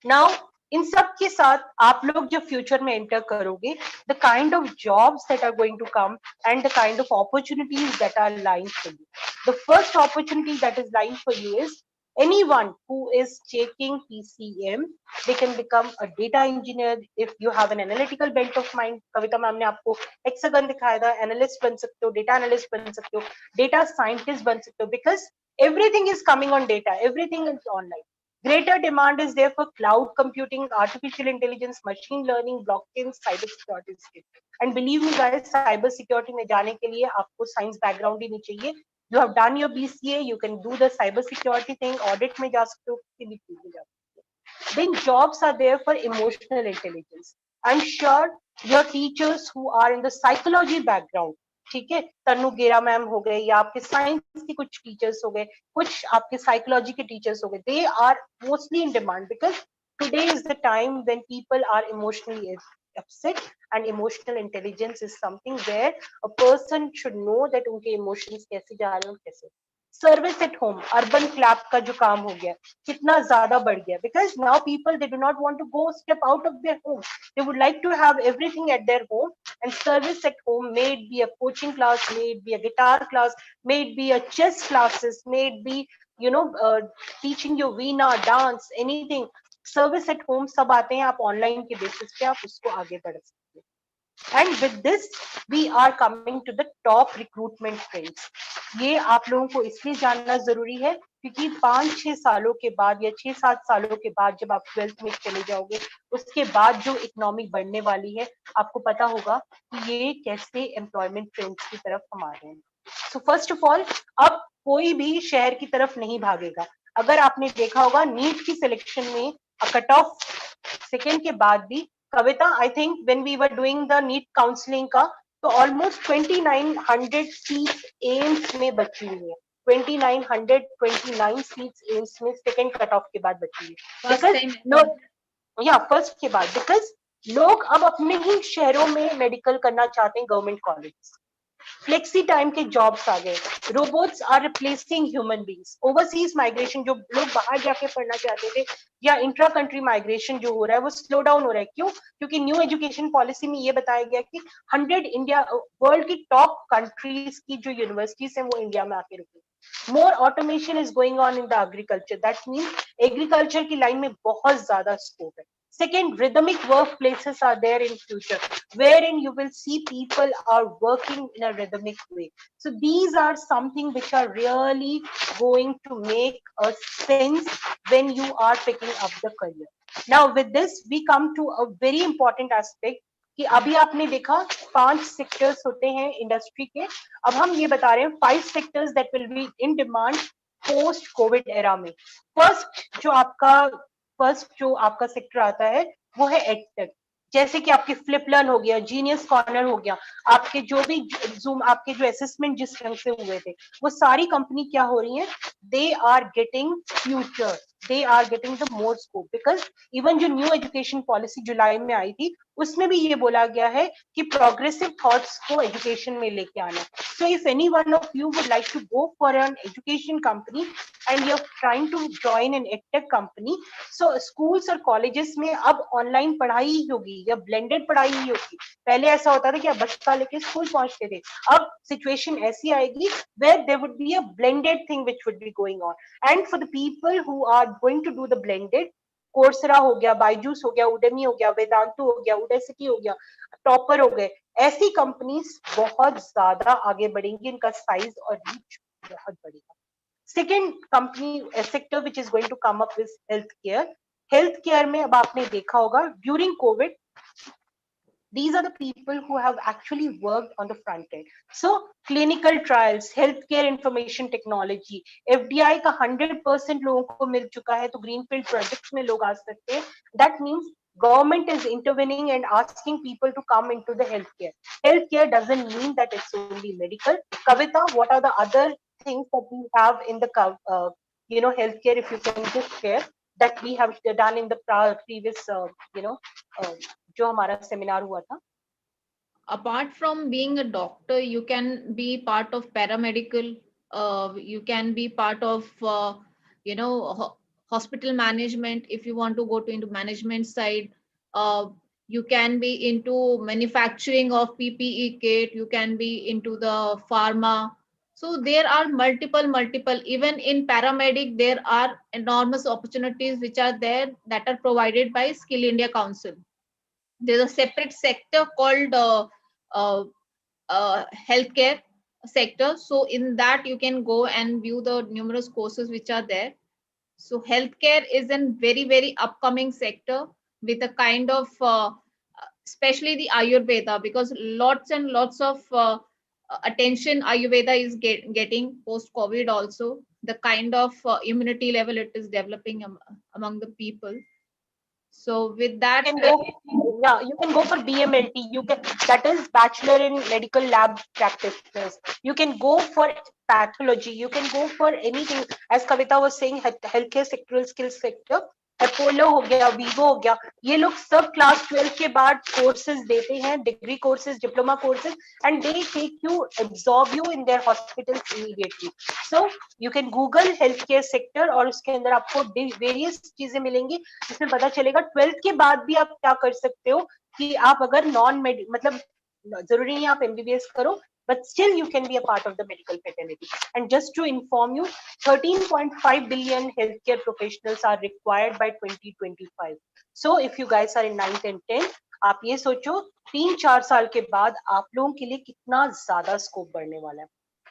Now इन सब के साथ आप लोग जब फ्यूचर में एंटर करोगे, the kind of jobs that are going to come and the kind of opportunities that are lying for you. The first opportunity that is lying for you is anyone who is taking PCM, they can become a data engineer if you have an analytical bent of mind. Kavita ma'am ने आपको hexagon दिखाया था, analyst बन सकते हो, data analyst बन सकते हो, data scientist बन सकते हो, because everything is coming on data, everything is online. Greater demand is there for cloud computing, artificial intelligence, machine learning, blockchain, cyber security skill. And believe me guys, cyber security में जाने के लिए आपको science background ही नहीं चाहिए. You have done your BCA, you can do the cyber security thing, audit में जा सकते हो, किसी भी चीज में जा सकते हो. Then jobs are there for emotional intelligence. I'm sure your teachers who are in the psychology background, ठीक है, तनु गेरा मैम हो गए या आपके साइंस के कुछ टीचर्स हो गए, कुछ आपके साइकोलॉजी के टीचर्स हो गए, they are mostly in demand because today is the time when people are emotionally upset, and emotional intelligence is something where a person should know that उनके emotions कैसे जा रहे हैं, कैसे. Service at home, Urban Clap का जो काम हो गया कितना ज्यादा बढ़ गया, because now people they do not want to go step out of their home, they would like to have everything at their home. And service at home may it be a coaching class, may it be a guitar class, may it be a chess classes, may it be you know teaching you veena, dance, anything. Service at home सब आते हैं, आप online के basis पे आप उसको आगे बढ़ सकते हैं. And with this, we are coming to the top recruitment trends. ये आप लोगों को इसलिए जानना जरूरी है क्योंकि 5-6 सालों के बाद या 6-7 सालों के बाद जब आप 12th में चले जाओगे, उसके बाद जो इकोनॉमी बढ़ने वाली है, आपको पता होगा कि ये कैसे एम्प्लॉयमेंट ट्रेंड्स की तरफ हम आ रहे हैं. सो फर्स्ट ऑफ ऑल, अब कोई भी शहर की तरफ नहीं भागेगा. अगर आपने देखा होगा नीट की सिलेक्शन में कट ऑफ सेकेंड के बाद भी, Kavita, I think when we were doing the NEET counselling का, तो ऑलमोस्ट 2900 सीट्स एम्स में बची हुई है. 2929 सीट्स एम्स में सेकेंड कट ऑफ के बाद बची हुई है. बिकॉज लोग, या फर्स्ट के बाद, बिकॉज लोग अब अपने ही शहरों में मेडिकल करना चाहते हैं, गवर्नमेंट कॉलेज. फ्लेक्सी टाइम के जॉब्स आ गए, robots are replacing human beings. Overseas migration, जो लोग बाहर जाके पढ़ना चाहते थे, या इंट्रा कंट्री माइग्रेशन जो हो रहा है वो स्लो डाउन हो रहा है. क्यों? क्योंकि न्यू एजुकेशन पॉलिसी में ये बताया गया कि 100 इंडिया वर्ल्ड की टॉप कंट्रीज की जो यूनिवर्सिटीज हैं वो इंडिया में आके रुकी. More automation is going on in the agriculture, that means agriculture की लाइन में बहुत ज्यादा स्कोप है. Second, rhythmic workplaces are there in future, wherein you will see people are working in a rhythmic way. So these are something which are really going to make a sense when you are picking up the career. Now with this, we come to a very important aspect कि अभी आपने देखा 5 sectors होते हैं industry के. अब हम ये बता रहे हैं 5 sectors that will be in demand post Covid era में. फर्स्ट जो आपका सेक्टर आता है वो है एडटेक. जैसे कि आपके फ्लिप लर्न हो गया, जीनियस कॉर्नर हो गया, आपके जो भी जूम, आपके जो असेसमेंट जिस ढंग से हुए थे, वो सारी कंपनी क्या हो रही है, they are getting future, they are getting the more scope. Because even जो न्यू एजुकेशन पॉलिसी जुलाई में आई थी, उसमें भी ये बोला गया है कि प्रोग्रेसिव थॉट्स को एजुकेशन में लेके आना. So if any one of you would like to go for an education company and you are trying to join an edtech company, so schools और कॉलेजेस में अब ऑनलाइन पढ़ाई ही होगी या ब्लेंडेड पढ़ाई ही होगी. पहले ऐसा होता था कि आप बच्चा लेके स्कूल पहुंचते थे. अब सिचुएशन ऐसी आएगी where there would be a blended thing which would be going on. And for the people who are going to do the blended, Coursera हो गया, बायजूस हो गया, उडेमी हो गया, वेदांतु हो गया, उडेसिटी हो गया, टॉपर हो गए, ऐसी कंपनीज बहुत ज्यादा आगे बढ़ेंगी, इनका साइज और रीच बहुत बढ़ेगा. Second company sector which is going to come up with health care. Health care में अब आपने देखा होगा during covid, these are the people who have actually worked on the front end. So clinical trials, healthcare information technology, FDI का 100% लोगों को मिल चुका है, तो greenfield projects में लोग आ सकते हैं. That means government is intervening and asking people to come into the healthcare. Healthcare doesn't mean that it's only medical. Kavita, what are the other things that we have in the healthcare, if you can just share, that we have done in the previous जो हमारा seminar हुआ था. Apart from being a doctor, you can be part of paramedical, you can be part of hospital management if you want to go into management side. You can be into manufacturing of PPE kit, you can be into the pharma, So there are multiple, even in paramedic, there are enormous opportunities which are there that are provided by Skill India Council. There's a separate sector called uh, healthcare sector. So in that you can go and view the numerous courses which are there. So healthcare is a very upcoming sector with a kind of especially the Ayurveda, because lots and lots of attention Ayurveda is getting post COVID also. The kind of immunity level it is developing among the people. So with that, Can go, yeah, you can go for BMLT. You can, that is Bachelor in Medical Lab Practitioners. You can go for pathology. You can go for anything. As Kavita was saying, healthcare sectoral skills sector, Apollo हो गया, Vivo हो गया, ये लोग सब class 12 के बाद courses देते हैं, degree courses, diploma courses, and they take you, absorb you in their hospitals immediately. So you can Google health care sector और उसके अंदर आपको वेरियस चीजें मिलेंगी जिसमें पता चलेगा 12th के बाद भी आप क्या कर सकते हो. कि आप अगर नॉन मेड, मतलब जरूरी नहीं आप एमबीबीएस करो, but still you can be a part of the medical fraternity. And just to inform you, 13.5 billion healthcare professionals are required by 2025. So if you guys are in 9th and 10th, आप ये सोचो 3-4 साल के बाद आप लोगों के लिए कितना ज्यादा स्कोप बढ़ने वाला है.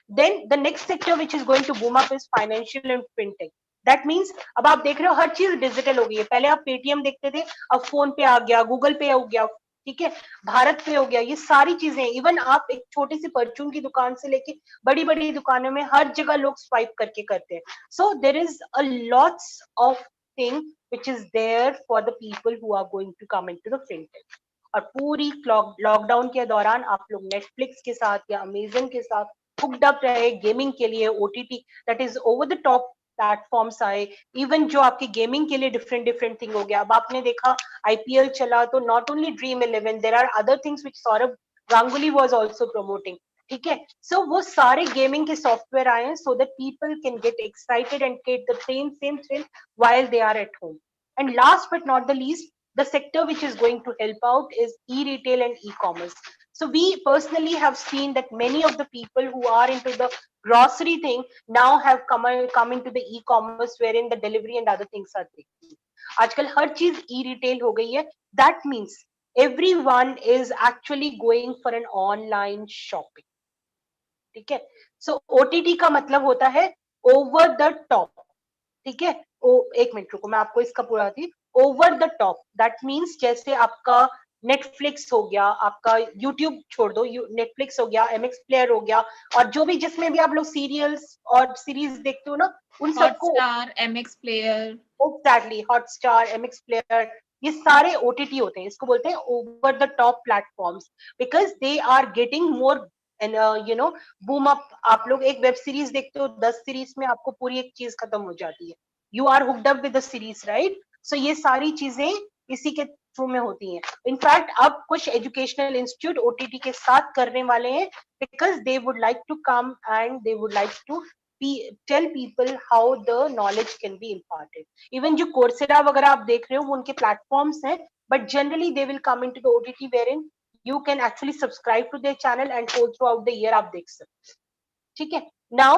Then the next sector which is going to boom up is financial and fintech. That means अब आप देख रहे हो हर चीज डिजिटल हो गई है. पहले आप पेटीएम देखते थे, अब फोन पे आ गया, गूगल पे हो गया, ठीक है, भारत पे हो गया, ये सारी चीजें. इवन आप एक छोटी सी परचून की दुकान से लेके बड़ी बड़ी दुकानों में हर जगह लोग स्वाइप करके करते हैं. So there is a lots of thing which is there for the people who are going to come into the fintech. और पूरी लॉकडाउन के दौरान आप लोग नेटफ्लिक्स के साथ या अमेजन के साथ हुक्ड अप रहे गेमिंग के लिए. OTT, that is over the top platforms आए. इवन जो आपके गेमिंग के लिए डिफरेंट थिंग हो गया. अब आपने देखा आईपीएल चला तो not only Dream 11, there are other things which Sourav Ganguly was also promoting. ठीक है, सो वो सारे गेमिंग के सॉफ्टवेयर आए हैं so that people can get excited and get the same thrill while they are at home. And last but not the least, the sector which is going to help out is e-retail and e-commerce. So we personally have seen that many of the people who are into the grocery thing now have come into the e-commerce wherein the delivery and other things are taken. आजकल हर चीज e-retail हो गई है. That means everyone is actually going for an online shopping. ठीक है, so OTT का मतलब होता है over the top. ठीक है, एक मिनट रुको, मैं आपको इसका पूरा थी. Over the top, that means जैसे आपका नेटफ्लिक्स हो गया, आपका यूट्यूब छोड़ दो, नेटफ्लिक्स हो गया, एमएक्स प्लेयर हो गया, और जो भी जिसमें भी आप लोग सीरियल्स और सीरीज देखते हो ना, उन सबको Hotstar, MX Player, exactly, Hotstar, MX Player, ये सारे ओटीटी होते हैं. इसको बोलते हैं over the top platforms because they are getting more and you know boom up. आप लोग एक वेब सीरीज देखते हो, 10 सीरीज में आपको पूरी एक चीज खत्म हो जाती है. You are hooked up with the series, right? So ये सारी चीजें इसी के थ्रू में होती हैं. इनफैक्ट अब कुछ एजुकेशनल इंस्टीट्यूट ओटीटी के साथ करने वाले हैं because they would like to come and they would like to tell people how the knowledge can be imparted. Even जो Coursera वगैरह आप देख रहे हो वो उनके platforms हैं, but generally they will come into the OTT wherein you can actually subscribe to their channel and go throughout the year आप देख सकते. ठीक है, now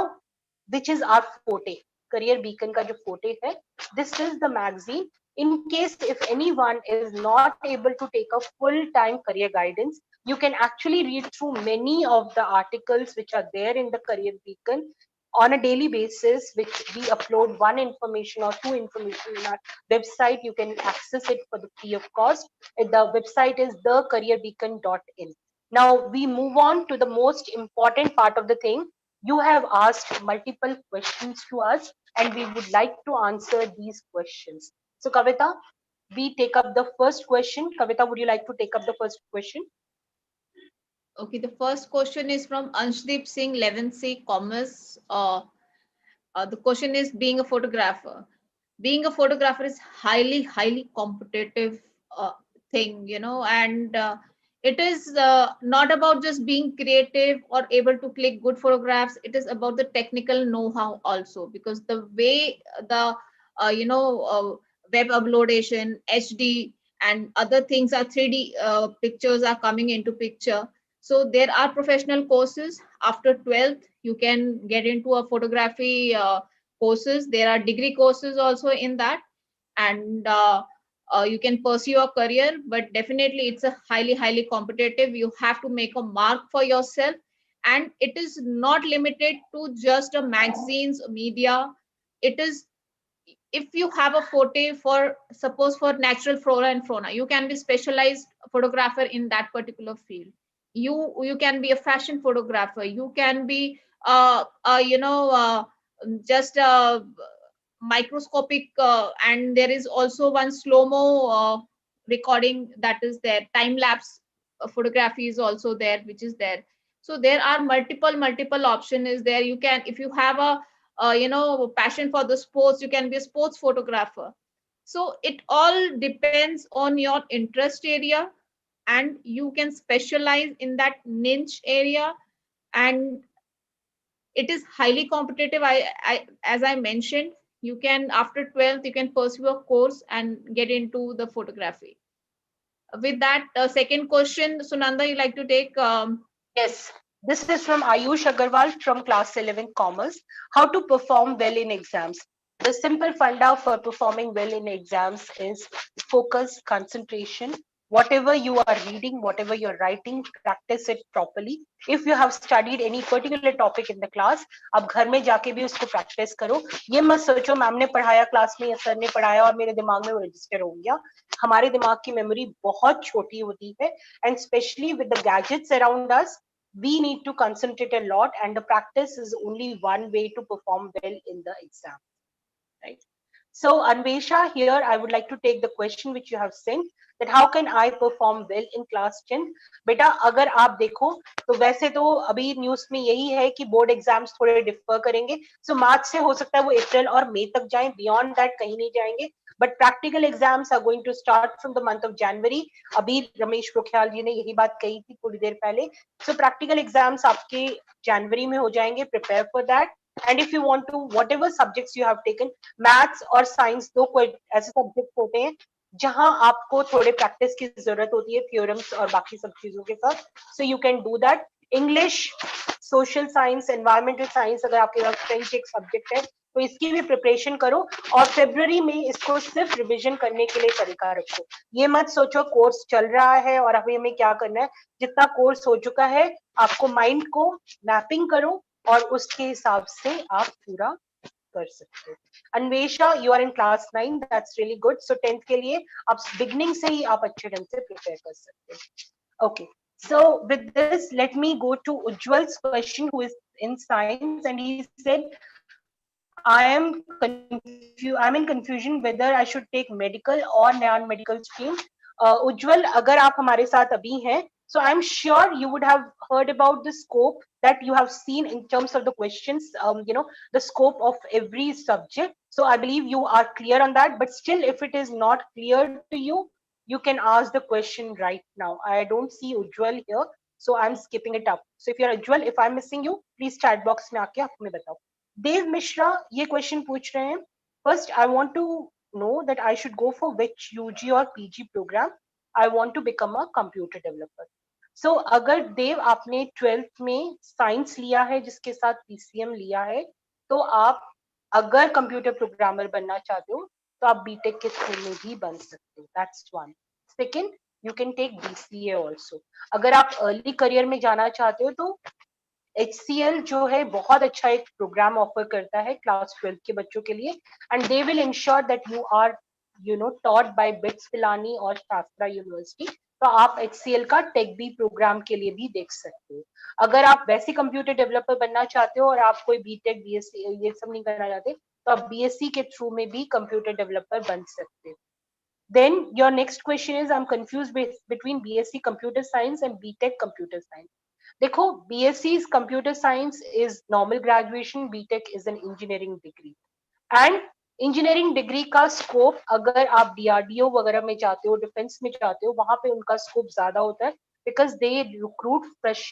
which is our forte, career beacon का जो forte है, this is the magazine. In case if anyone is not able to take a full time career guidance, you can actually read through many of the articles which are there in the career beacon on a daily basis, which we upload one information or two information in our website. You can access it for the free of cost. The website is thecareerbeacon.in. Now we move on to the most important part of the thing. You have asked multiple questions to us and we would like to answer these questions. So Kavita, we take up the first question. Kavita, would you like to take up the first question? Okay, the first question is from Anshdeep Singh, 11C Commerce. The question is, being a photographer. Being a photographer is highly competitive thing, you know, and it is not about just being creative or able to click good photographs. It is about the technical know-how also, because the way the web uploadation, HD and other things are 3D pictures are coming into picture. So there are professional courses. After 12th, you can get into a photography courses. There are degree courses also in that, and you can pursue a career, but definitely it's a highly competitive. You have to make a mark for yourself, and it is not limited to just a magazines, media. It is, if you have a forte for, suppose, for natural flora and fauna, you can be specialized photographer in that particular field. You can be a fashion photographer. You can be just microscopic, and there is also one slow mo recording that is there. Time lapse photography is also there, which is there. So there are multiple option is there. You can, if you have a passion for the sports, you can be a sports photographer. So it all depends on your interest area, and you can specialize in that niche area. And it is highly competitive. I as I mentioned, you can, after 12th, you can pursue a course and get into the photography. With that, second question, Sunanda, you like to take? Yes, this is from Ayush Agarwal from class 11 Commerce. How to perform well in exams. The simple funda for performing well in exams is focus, concentration. Whatever you are reading, whatever you're writing, practice it properly. If you have studied any particular topic in the class, आप घर में जाके भी उसको practice करो. ये मत सोचो मैम ने पढ़ाया क्लास में या सर ने पढ़ाया और मेरे दिमाग में वो register हो गया. हमारे दिमाग की memory बहुत छोटी होती है, and especially with the gadgets around us, we need to concentrate a lot, and the practice is only one way to perform well in the exam, right? So Anvesha, here I would like to take the question which you have sent, that how can I perform well in class 10? बेटा अगर आप देखो तो वैसे तो अभी news में यही है कि बोर्ड एग्जाम्स थोड़े डिफर करेंगे. सो मार्च से हो सकता है वो अप्रैल और मई तक जाएं, बियॉन्ड दैट कहीं नहीं जाएंगे. But practical exams are going to start from the month of January. अभी रमेश पोखरियाल जी ने यही बात कही थी थोड़ी देर पहले. सो प्रैक्टिकल एग्जाम्स आपके जनवरी में हो जाएंगे. Prepare for that. And if you want to, whatever subjects you have taken, maths और science दो कोई ऐसे सब्जेक्ट होते हैं जहां आपको थोड़े प्रैक्टिस की जरूरत होती है, थ्योरम्स और बाकी सब चीजों के साथ. सो you can do that. English, social science, environmental science, अगर आपके पास फ्रेंच एक सब्जेक्ट है तो इसकी भी प्रिपरेशन करो, और फरवरी में इसको सिर्फ रिवीजन करने के लिए तरीका रखो. ये मत सोचो कोर्स चल रहा है और अभी हमें क्या करना है. जितना कोर्स हो चुका है आपको माइंड को मैपिंग करो और उसके हिसाब से आप पूरा कर सकते हो. Anvesha, you are in class 9, that's really good. So 10th के लिए आप बिगनिंग से ही आप अच्छे ढंग से प्रिपेयर कर सकते हो. Okay, so with this let me go to Ujjwal's question, who is in science, and he said I'm in confusion whether I should take medical or non-medical stream. Ujjwal, अगर आप हमारे साथ अभी हैं, so I'm sure you would have heard about the scope that you have seen in terms of the questions, the scope of every subject. So I believe you are clear on that, but still if it is not clear to you, you can ask the question right now. I don't see Ujjwal here, so I'm skipping it up. So if you're Ujjwal, if I'm missing you, please chat box में आके आप हमें बताओ. देव मिश्रा ये question पूछ रहे हैं. First I want to know that I should go for which UG और PG program. I want to become a computer developer. So अगर देव आपने 12th में साइंस लिया है जिसके साथ पीसीएम लिया है, तो आप अगर कंप्यूटर प्रोग्रामर बनना चाहते हो तो आप बीटेक के थ्रू में भी बन सकते हो. That's one. Second, you can take BCA also. अगर आप अर्ली करियर में जाना चाहते हो तो HCL जो है बहुत अच्छा एक प्रोग्राम ऑफर करता है क्लास 12 के बच्चों के लिए, and they will ensure that you are taught by BITS Pilani और शास्त्रा यूनिवर्सिटी. तो आप HCL का टेक बी प्रोग्राम के लिए भी देख सकते हो. अगर आप वैसे कंप्यूटर डेवलपर बनना चाहते हो और आप कोई बीटेक बीएससी ये सब नहीं करना चाहते, तो आप बीएससी के थ्रू में भी कंप्यूटर डेवलपर बन सकते हो. Then your next question is, I'm confused between BSc Computer Science and BTech Computer Science. देखो, BSc Computer Science is normal graduation, BTech is an engineering degree. And engineering degree का scope अगर आप DRDO वगैरह में जाते हो, defence में जाते हो, वहां पे उनका स्कोप ज्यादा होता है, because they recruit fresh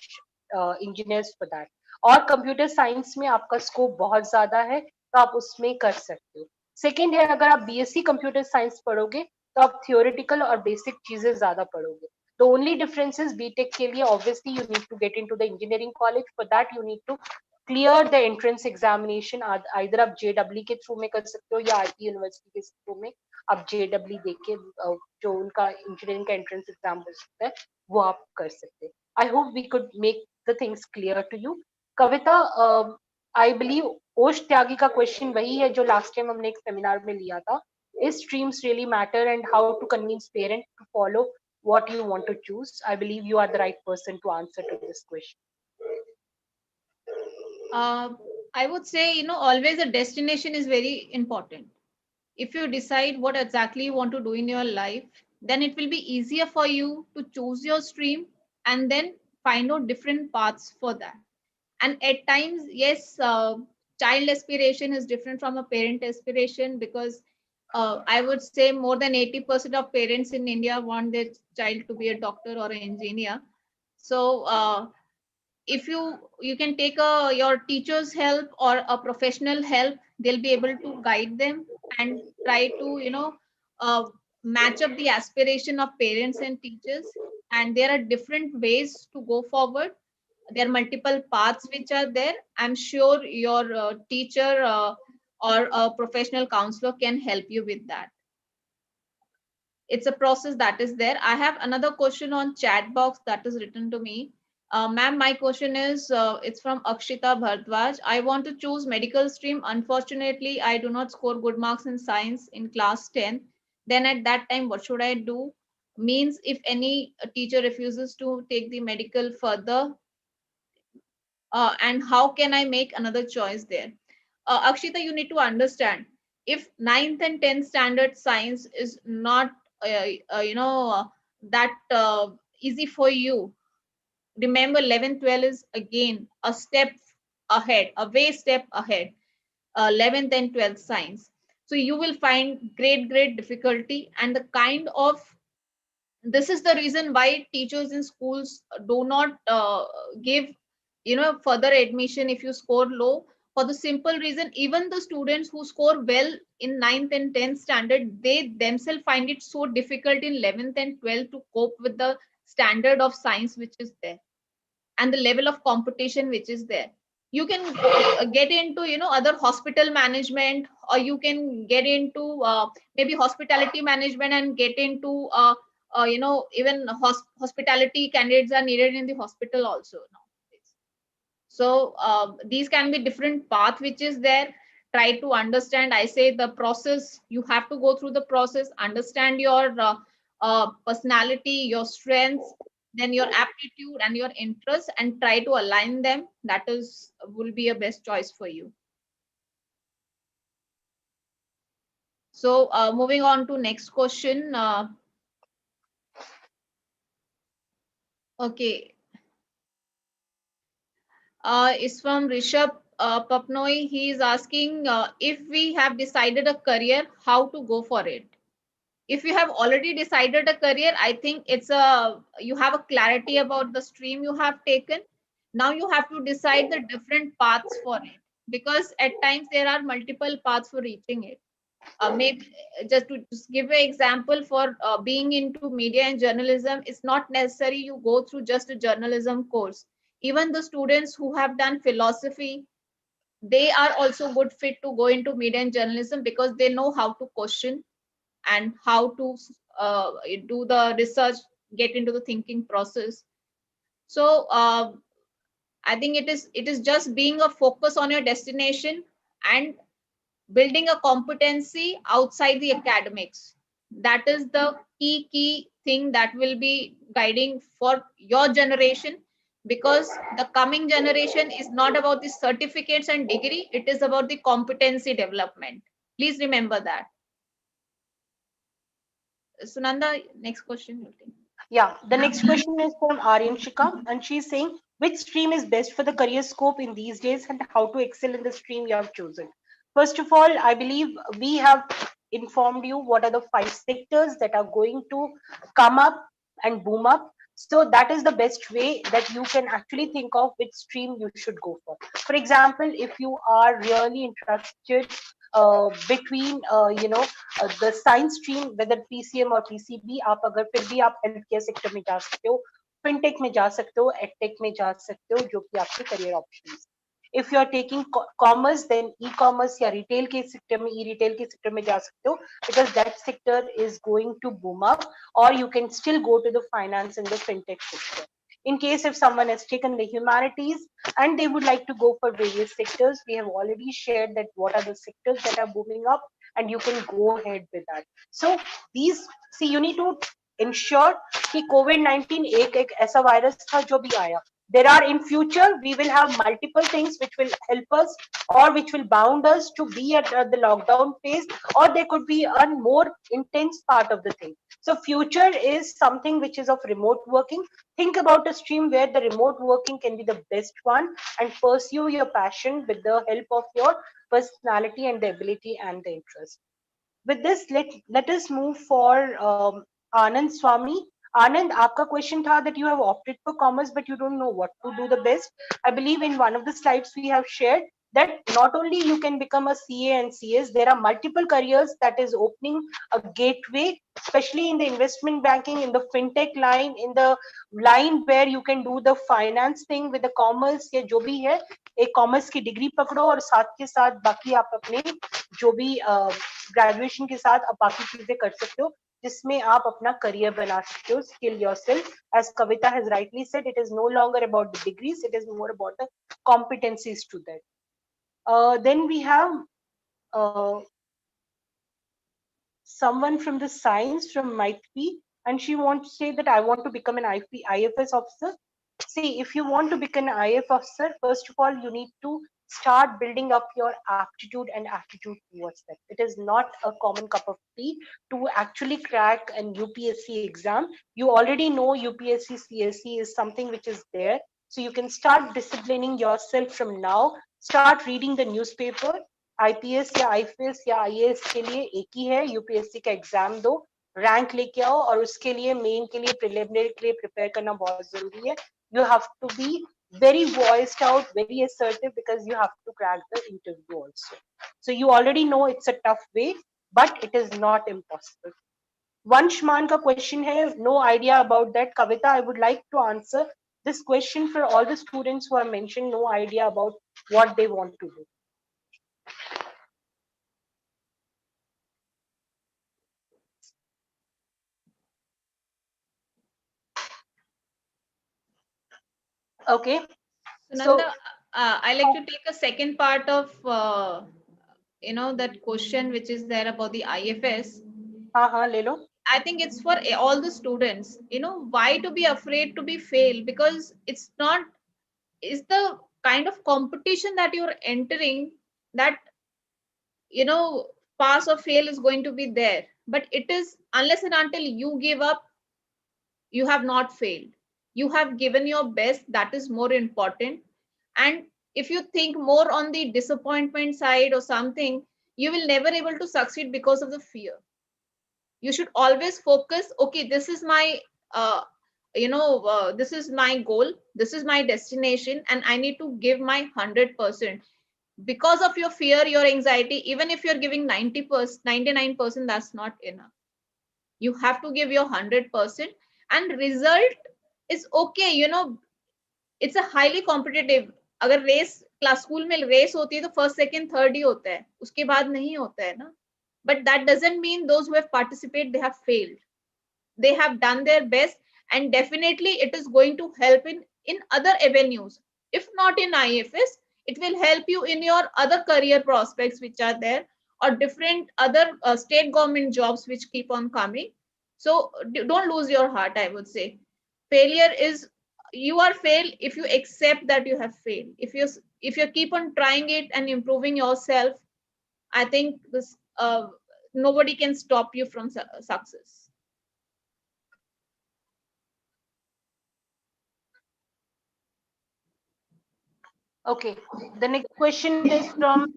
engineers for that. और कंप्यूटर साइंस में आपका स्कोप बहुत ज्यादा है, तो आप उसमें कर सकते हो. सेकेंड है, अगर आप बीएससी कंप्यूटर साइंस पढ़ोगे तो आप थियोरेटिकल और बेसिक चीजें ज्यादा पढ़ोगे. The only difference is BTech के लिए obviously you need to get into the engineering college. For that you need to clear the entrance examination. Either आप JEE के through में कर सकते हो या IT यूनिवर्सिटी के through में आप JEE दे के जो उनका engineering का entrance exam हो सकता है वो आप कर सकते हैं. I hope we could make the things clear to you. Kavita, I believe ओश त्यागी का question वही है जो last time हमने एक seminar में लिया था. Is streams really matter and how to convince parents to follow what you want to choose? I believe you are the right person to answer to this question. I would say, always a destination is very important. If you decide what exactly you want to do in your life, then it will be easier for you to choose your stream and then find out different paths for that. And at times, yes, child aspiration is different from a parent aspiration, because I would say more than 80% of parents in India want their child to be a doctor or an engineer. So if you can take your teacher's help or a professional help, they'll be able to guide them and try to match up the aspiration of parents and teachers. And there are different ways to go forward. There are multiple paths which are there. I'm sure your teacher or a professional counselor can help you with that. It's a process that is there. I have another question on chat box that is written to me. Ma'am, my question is, it's from Akshita Bhardwaj. I want to choose medical stream. Unfortunately, I do not score good marks in science in class 10. Then at that time, what should I do? Means if any teacher refuses to take the medical further, and how can I make another choice there? Akshita, you need to understand, if 9th and 10th standard science is not, that easy for you, remember 11, 12 is again a step ahead, a way step ahead, 11th and 12th science. So you will find great difficulty, and the kind of, this is the reason why teachers in schools do not give further admission if you score low, for the simple reason, even the students who score well in 9th and 10th standard, they themselves find it so difficult in 11th and 12th to cope with the standard of science which is there and the level of competition which is there. You can get into other hospital management, or you can get into maybe hospitality management and get into even hospitality candidates are needed in the hospital also nowadays. So these can be different path which is there. Try to understand, I say, the process. You have to go through the process, understand your personality, your strengths, then your aptitude and your interests, and try to align them. That will be a best choice for you. So moving on to next question. Okay. It's from Rishabh Papnoi. He is asking, if we have decided a career, how to go for it? If you have already decided a career, I think you have a clarity about the stream you have taken. Now you have to decide the different paths for it, because at times there are multiple paths for reaching it. Maybe just to give an example, for being into media and journalism, it's not necessary you go through just a journalism course. Even the students who have done philosophy, they are also good fit to go into media and journalism, because they know how to question and how to do the research, get into the thinking process. So I think it is just being a focus on your destination and building a competency outside the academics. That is the key thing that will be guiding for your generation, because the coming generation is not about the certificates and degree, it is about the competency development. Please remember that. Sunanda, next question. Yeah, the next question is from Aryanshika, and she's saying, which stream is best for the career scope in these days and how to excel in the stream you have chosen? First of all, I believe we have informed you what are the 5 sectors that are going to come up and boom up. So that is the best way that you can actually think of which stream you should go for. For example, if you are really interested between the science stream, whether PCM or PCB, आप अगर फिर भी आप healthcare sector में जा सकते हो, fintech में जा सकते हो, edtech में जा सकते हो, जो कि आपके career options. If you are taking commerce, then e-commerce या retail के sector में, e-retail के sector में जा सकते हो, because that sector is going to boom up, or you can still go to the finance and the fintech sector. In case if someone has taken the humanities and they would like to go for various sectors, we have already shared that what are the sectors that are booming up, and you can go ahead with that. So these, see, you need to ensure कि COVID-19 एक ऐसा virus था जो भी आया. There are, in future we will have multiple things which will help us or which will bound us to be at the lockdown phase, or there could be a more intense part of the thing. So future is something which is of remote working. Think about a stream where the remote working can be the best one, and pursue your passion with the help of your personality and the ability and the interest. With this, let us move for Anand Swami. Anand, आपका question था that you have opted for commerce but you don't know what to do the best. I believe in one of the slides we have shared that not only you can become a CA and CS, there are multiple careers that is opening a gateway, especially in the investment banking, in the fintech line, in the line where you can do the finance thing with the commerce या जो भी है, एक commerce की degree पकड़ो और साथ के साथ बाकी आप अपने जो भी ग्रेजुएशन के साथ आप बाकी चीजें कर सकते हो जिसमें आप अपना करियर बना सकते हो. Skill yourself, as Kavita has rightly said, it is no longer about the degrees, it is more about the competencies to that. Then we have someone from the science from Maitri, and she wants to say that I want to become an IFS officer. See, if you want to become an IF officer, first of all, you need to start building up your aptitude and attitude towards that. It is not a common cup of tea to actually crack an UPSC exam. You already know UPSC CSC is something which is there. So you can start disciplining yourself from now. Start reading the newspaper. IPS या IFS या IAS के लिए एक ही है, UPSC का exam दो, rank लेके आओ, और उसके लिए मेन के लिए प्रिलिमिनरी के लिए प्रिपेयर करना बहुत जरूरी है. You have to be very voiced out, very assertive, because you have to crack the interview also. So you already know it's a tough way, but it is not impossible. Vanshman ka question hai, no idea about that. Kavita, I would like to answer this question for all the students who have mentioned no idea about what they want to do. Okay. Sunanda, I like to take a second part of that question which is there about the IFS. ले लो. I think it's for all the students. Why to be afraid to be fail? Because it's the kind of competition that you're entering that pass or fail is going to be there. But it is unless and until you give up, you have not failed. You have given your best. That is more important. And if you think more on the disappointment side or something, you will never able to succeed because of the fear. You should always focus, okay, this is my this is my goal, this is my destination, and I need to give my 100%. Because of your fear, your anxiety, even if you're giving 90%, 99%, that's not enough. You have to give your 100%, and result is okay. It's a highly competitive. अगर race class school में race होती है तो first second third ही होता है, उसके बाद नहीं होता है ना. But that doesn't mean those who have participated, they have failed. They have done their best, and definitely it is going to help in other avenues. If not in IFS, it will help you in your other career prospects which are there, or different other state government jobs which keep on coming. So don't lose your heart, I would say. Failure is, you are failed if you accept that you have failed. If you keep on trying it and improving yourself, I think this nobody can stop you from success. Okay, the next question is from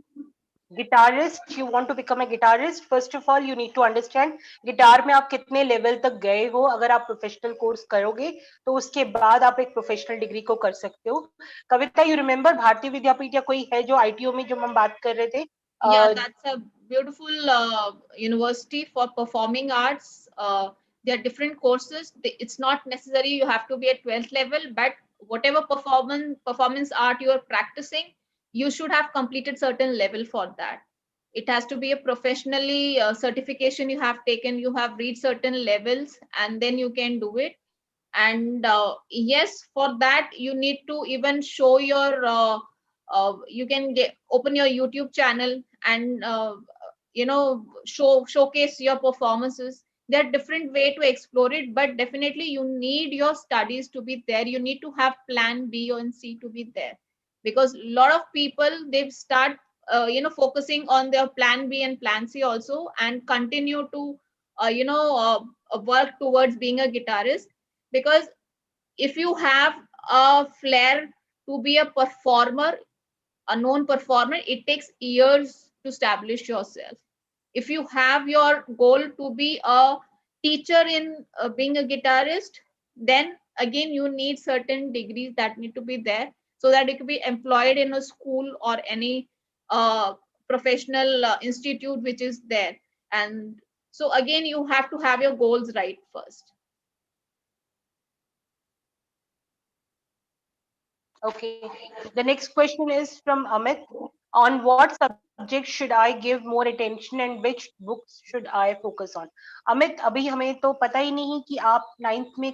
guitarist. You want to become a guitarist. First of all, you need to understand guitar में आप कितने level तक गए हो. अगर आप professional course करोगे तो उसके बाद आप एक प्रोफेशनल डिग्री को कर सकते हो. कविता, यू रिमेम्बर भारतीय विद्यापीठ या कोई है जो आईटीओ में जो हम बात कर रहे थे, Yeah, that's a beautiful university for performing arts. There are different courses. It's not necessary you have to be at 12th level, but whatever performance art you are practicing, you should have completed certain level for that. It has to be a professionally certification you have taken. You have reached certain levels, and then you can do it. And yes, for that you need to even show your you can open your YouTube channel and showcase your performances. There are different way to explore it, but definitely you need your studies to be there. You need to have plan B and C to be there, because a lot of people, they start focusing on their plan B and plan C also, and continue to work towards being a guitarist. Because if you have a flair to be a performer, a known performer, it takes years to establish yourself. If you have your goal to be a teacher in being a guitarist, then again you need certain degrees that need to be there, so that you can be employed in a school or any professional institute which is there. And so again you have to have your goals right first. Okay. The next question is from Amit. On what subject should I give more attention and which books should I focus on? Amit, अभी हमें तो पता ही नहीं कि आप 9th में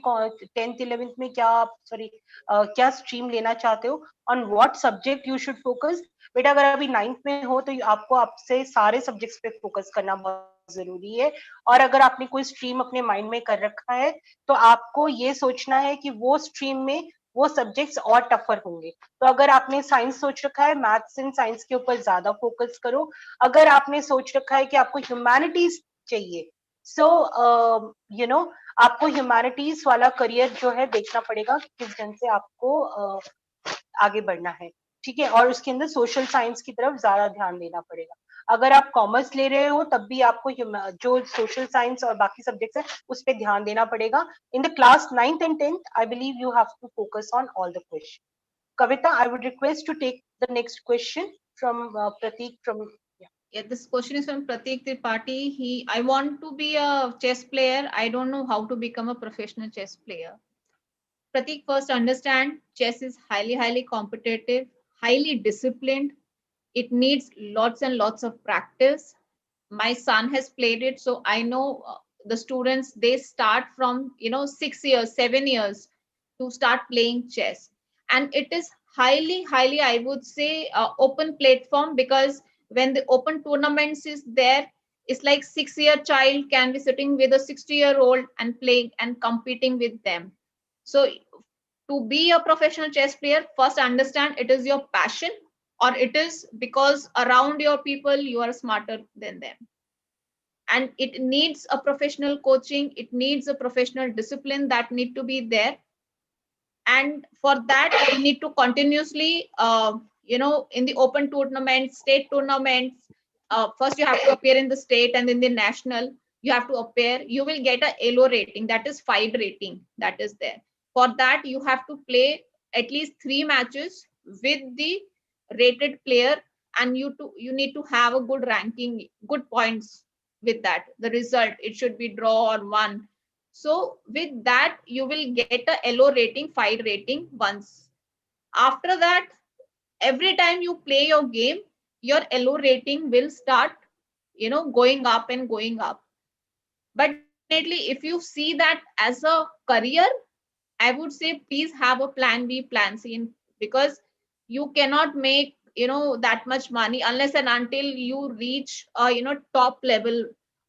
10th 11th में क्या सॉरी क्या स्ट्रीम लेना चाहते हो. On what subject you should focus? बेटा अगर अभी 9th में हो तो आपको आपसे सारे सब्जेक्ट्स पे फोकस करना बहुत जरूरी है. और अगर आपने कोई स्ट्रीम अपने माइंड में कर रखा है तो आपको ये सोचना है कि वो स्ट्रीम में वो सब्जेक्ट्स और टफर होंगे. तो अगर आपने साइंस सोच रखा है, मैथ्स एंड साइंस के ऊपर ज्यादा फोकस करो. अगर आपने सोच रखा है कि आपको ह्यूमैनिटीज चाहिए, सो आपको ह्यूमैनिटीज वाला करियर जो है देखना पड़ेगा किस ढंग से आपको आगे बढ़ना है. ठीक है. और उसके अंदर सोशल साइंस की तरफ ज्यादा ध्यान देना पड़ेगा. अगर आप कॉमर्स ले रहे हो तब भी आपको जो सोशल साइंस और बाकी सब्जेक्ट्स है उस पर ध्यान देना पड़ेगा. In the class 9th and 10th, I believe you have to focus on all the questions. Kavita, I would request to take the next question from Prateek from. Yeah, this question is from Prateek Tripathi. I want to be a chess player. I don't know how to become a professional chess player. Prateek, first understand chess is highly, highly competitive, highly disciplined. It needs lots and lots of practice. My son has played it, so I know the students, they start from 6 years, 7 years to start playing chess. And it is highly, highly, I would say, open platform, because when the open tournaments is there, it's like 6-year child can be sitting with a 60-year-old and playing and competing with them. So to be a professional chess player, first understand it is your passion, or it is because around your people you are smarter than them. And it needs a professional coaching, it needs a professional discipline that need to be there. And for that you need to continuously in the open tournaments, state tournaments, first you have to appear in the state, and then the national you have to appear. You will get a elo rating, that is FIDE rating, that is there. For that you have to play at least 3 matches with the rated player, and you need to have a good ranking, good points with that. The result, it should be draw or won. So with that you will get a elo rating, FIDE rating once. After that, every time you play your game, your elo rating will start going up and going up. But definitely if you see that as a career, I would say please have a plan B, plan C, because you cannot make that much money unless and until you reach top level,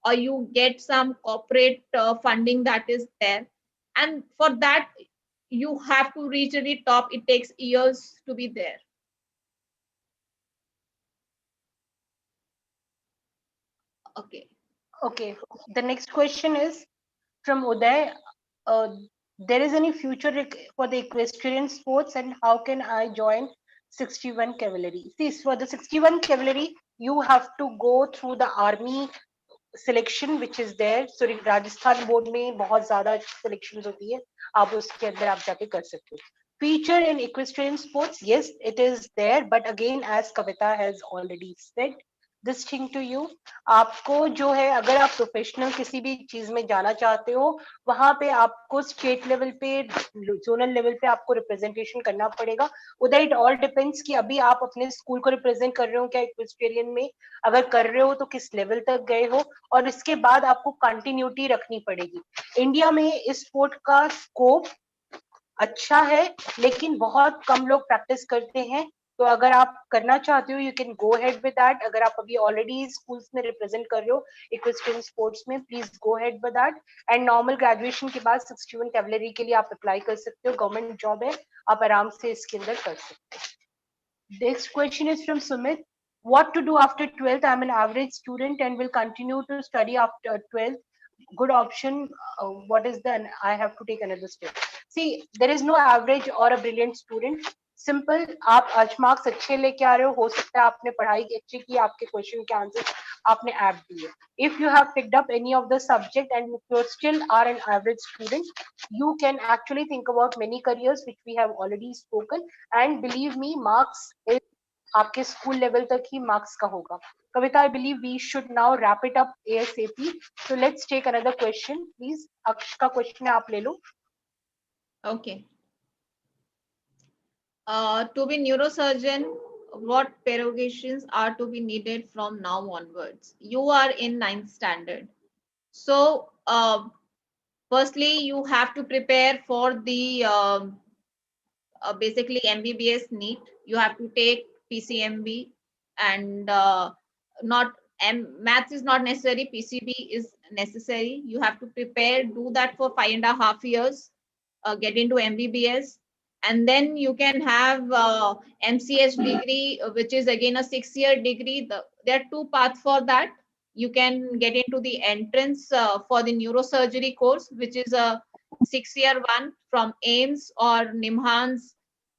or you get some corporate funding that is there. And for that you have to reach the top. It takes years to be there. Okay. Okay. The next question is from Uday. There is any future for the equestrian sports, and how can I join 61 cavalry? See, for the 61 cavalry, you have to go through the army selection which is there. So Rajasthan board में बहुत ज़्यादा selections होती है. आप उसके अंदर आप जाके कर सकते हो. Feature in equestrian sports, yes, it is there, but again, as Kavita has already said, this thing to you. आपको जो है, अगर आप प्रोफेशनल किसी भी चीज में जाना चाहते हो, वहां पे आपको स्टेट लेवल पे, जोनल लेवल पे आपको रिप्रेजेंटेशन करना पड़ेगा. उधर इट ऑल डिपेंड्स कि अभी आप अपने स्कूल को रिप्रेजेंट कर रहे हो क्या इक्वेस्ट्रियन में, अगर कर रहे हो तो किस लेवल तक गए हो, और इसके बाद आपको कंटिन्यूटी रखनी पड़ेगी. इंडिया में इस स्पोर्ट का स्कोप अच्छा है, लेकिन बहुत कम लोग प्रैक्टिस करते हैं. तो अगर आप करना चाहते हो, you can go head with that. अगर आप अभी ऑलरेडी स्कूल्स में रिप्रेजेंट कर रहे हो इक्वेस्ट्रियन स्पोर्ट्स में, please go head with that. And normal graduation के बाद 61 कैवलरी के लिए आप अप्लाई कर सकते हो, गवर्नमेंट जॉब है, आप आराम से इसके अंदर कर सकते हो. Next question is from Sumit. What to do after 12th? I'm an average student and will continue to study after 12th. Good option. What is the, I have to take another step. See, there is no average or a brilliant student. Simple. आप आज marks अच्छे लेके आ रहे हो सकता है आपने पढ़ाई अच्छी की, आपके क्वेश्चन के आंसर आपने ऐप दिए. If you have picked up any of the subject and if you still are an average student, you can actually think about many careers which we have already spoken. And believe me, marks is आपके school level तक ही marks का होगा. कविता, I believe we should now wrap it up ASAP. So let's take another question, please. अक्ष का question है, आप ले लो. Okay. To be neurosurgeon, what preparations are to be needed from now onwards? You are in 9th standard. So, firstly, you have to prepare for the basically MBBS NEET. You have to take PCMB, and not maths is not necessary. PCB is necessary. You have to prepare, do that for 5.5 years, get into MBBS, and then you can have MCH degree, which is again a 6-year degree. There are two paths for that. You can get into the entrance for the neurosurgery course, which is a 6-year one from AIMS or NIMHANS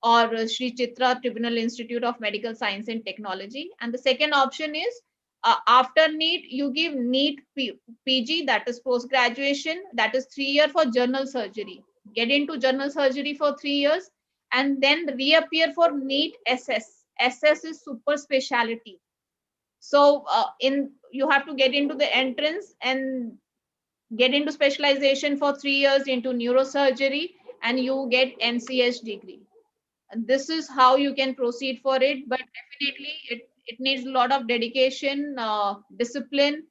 or Sri Chitra Tribunal Institute of Medical Science and Technology. And the second option is after NEET, you give NEET PG, that is post graduation, that is 3 year for general surgery. Get into general surgery for 3 years and then reappear for NEET SS. SS is super specialty. So you have to get into the entrance and get into specialization for 3 years into neurosurgery, and you get MCH degree. And this is how you can proceed for it, but definitely it needs a lot of dedication, discipline,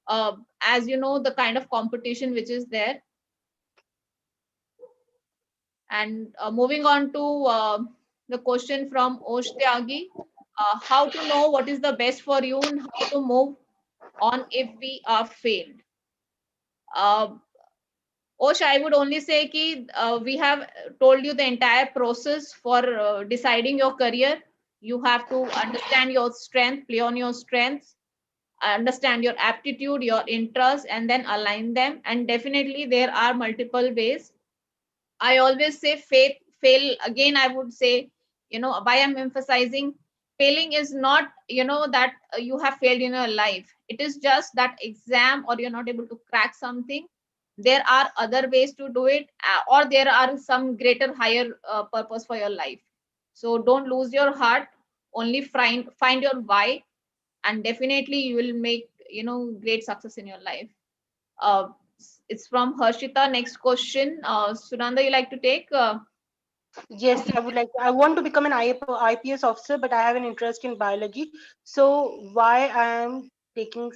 as you know, the kind of competition which is there. And moving on to the question from Osh Tyagi, how to know what is the best for you and how to move on if we are failed. Osh, I would only say that we have told you the entire process for deciding your career. You have to understand your strength, play on your strengths, understand your aptitude, your interests, and then align them. And definitely there are multiple ways. I always say fail. Again, I would say, why I'm emphasizing failing is not, that you have failed in your life. It is just that exam or you're not able to crack something. There are other ways to do it, or there are some greater, higher purpose for your life. So don't lose your heart. Only find your why, and definitely you will make, great success in your life. It's from Harshita. Next question. Sunanda, you like to take? Yes, I would like. I want to become an IPS officer, but I have an interest in biology. So why I am taking?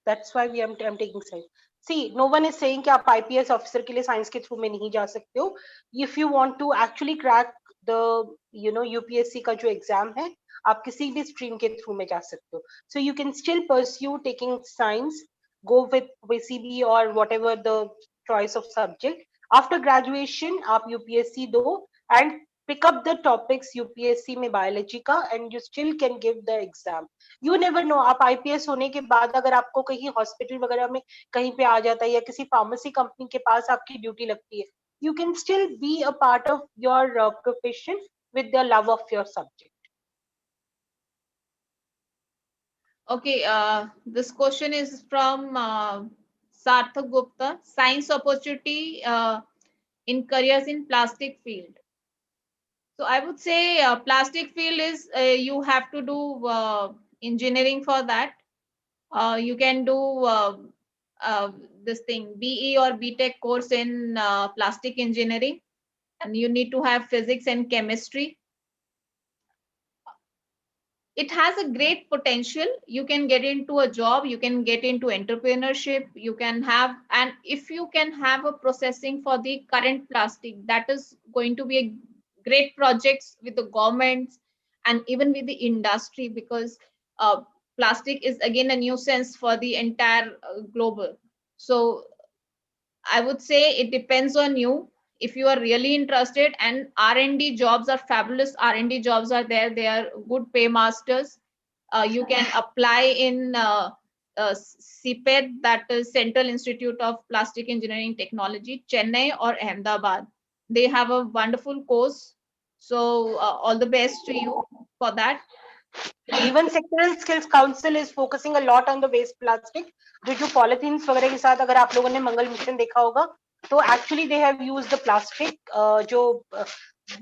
That's why I'm taking science. See, no one is saying कि आप IPS officer के लिए science के through में नहीं जा सकते हो. If you want to actually crack the UPSC का जो exam है, आप किसी भी stream के through में जा सकते हो. So you can still pursue taking science, go with PCB or whatever the choice of subject. After graduation, आप UPSC दो and pick up the topics UPSC में biology का, and you still can give the exam. You never know, आप IPS होने के बाद अगर आपको कहीं हॉस्पिटल वगैरह में कहीं पे आ जाता है या किसी फार्मेसी कंपनी के पास आपकी ड्यूटी लगती है, you can still be a part of your profession with the love of your subject. Okay, this question is from Sarthak Gupta. Science opportunity in careers in plastic field. So I would say plastic field is you have to do engineering for that. You can do this thing, BE or BTech course in plastic engineering, and you need to have physics and chemistry. It has a great potential. You can get into a job, you can get into entrepreneurship, you can have, and if you can have a processing for the current plastic, that is going to be a great projects with the governments and even with the industry, because plastic is again a nuisance for the entire global. So I would say it depends on you. If you are really interested, and R&D jobs are fabulous, R&D jobs are there, they are good pay masters. You can apply in CPET, that is Central Institute of Plastic Engineering Technology, Chennai or Ahmedabad. They have a wonderful course. So all the best to you for that. Even Sectoral Skills Council is focusing a lot on the waste plastic. जो polythenes वगैरह के साथ अगर आप लोगों ने मंगल mission देखा होगा, तो actually they have used the plastic, जो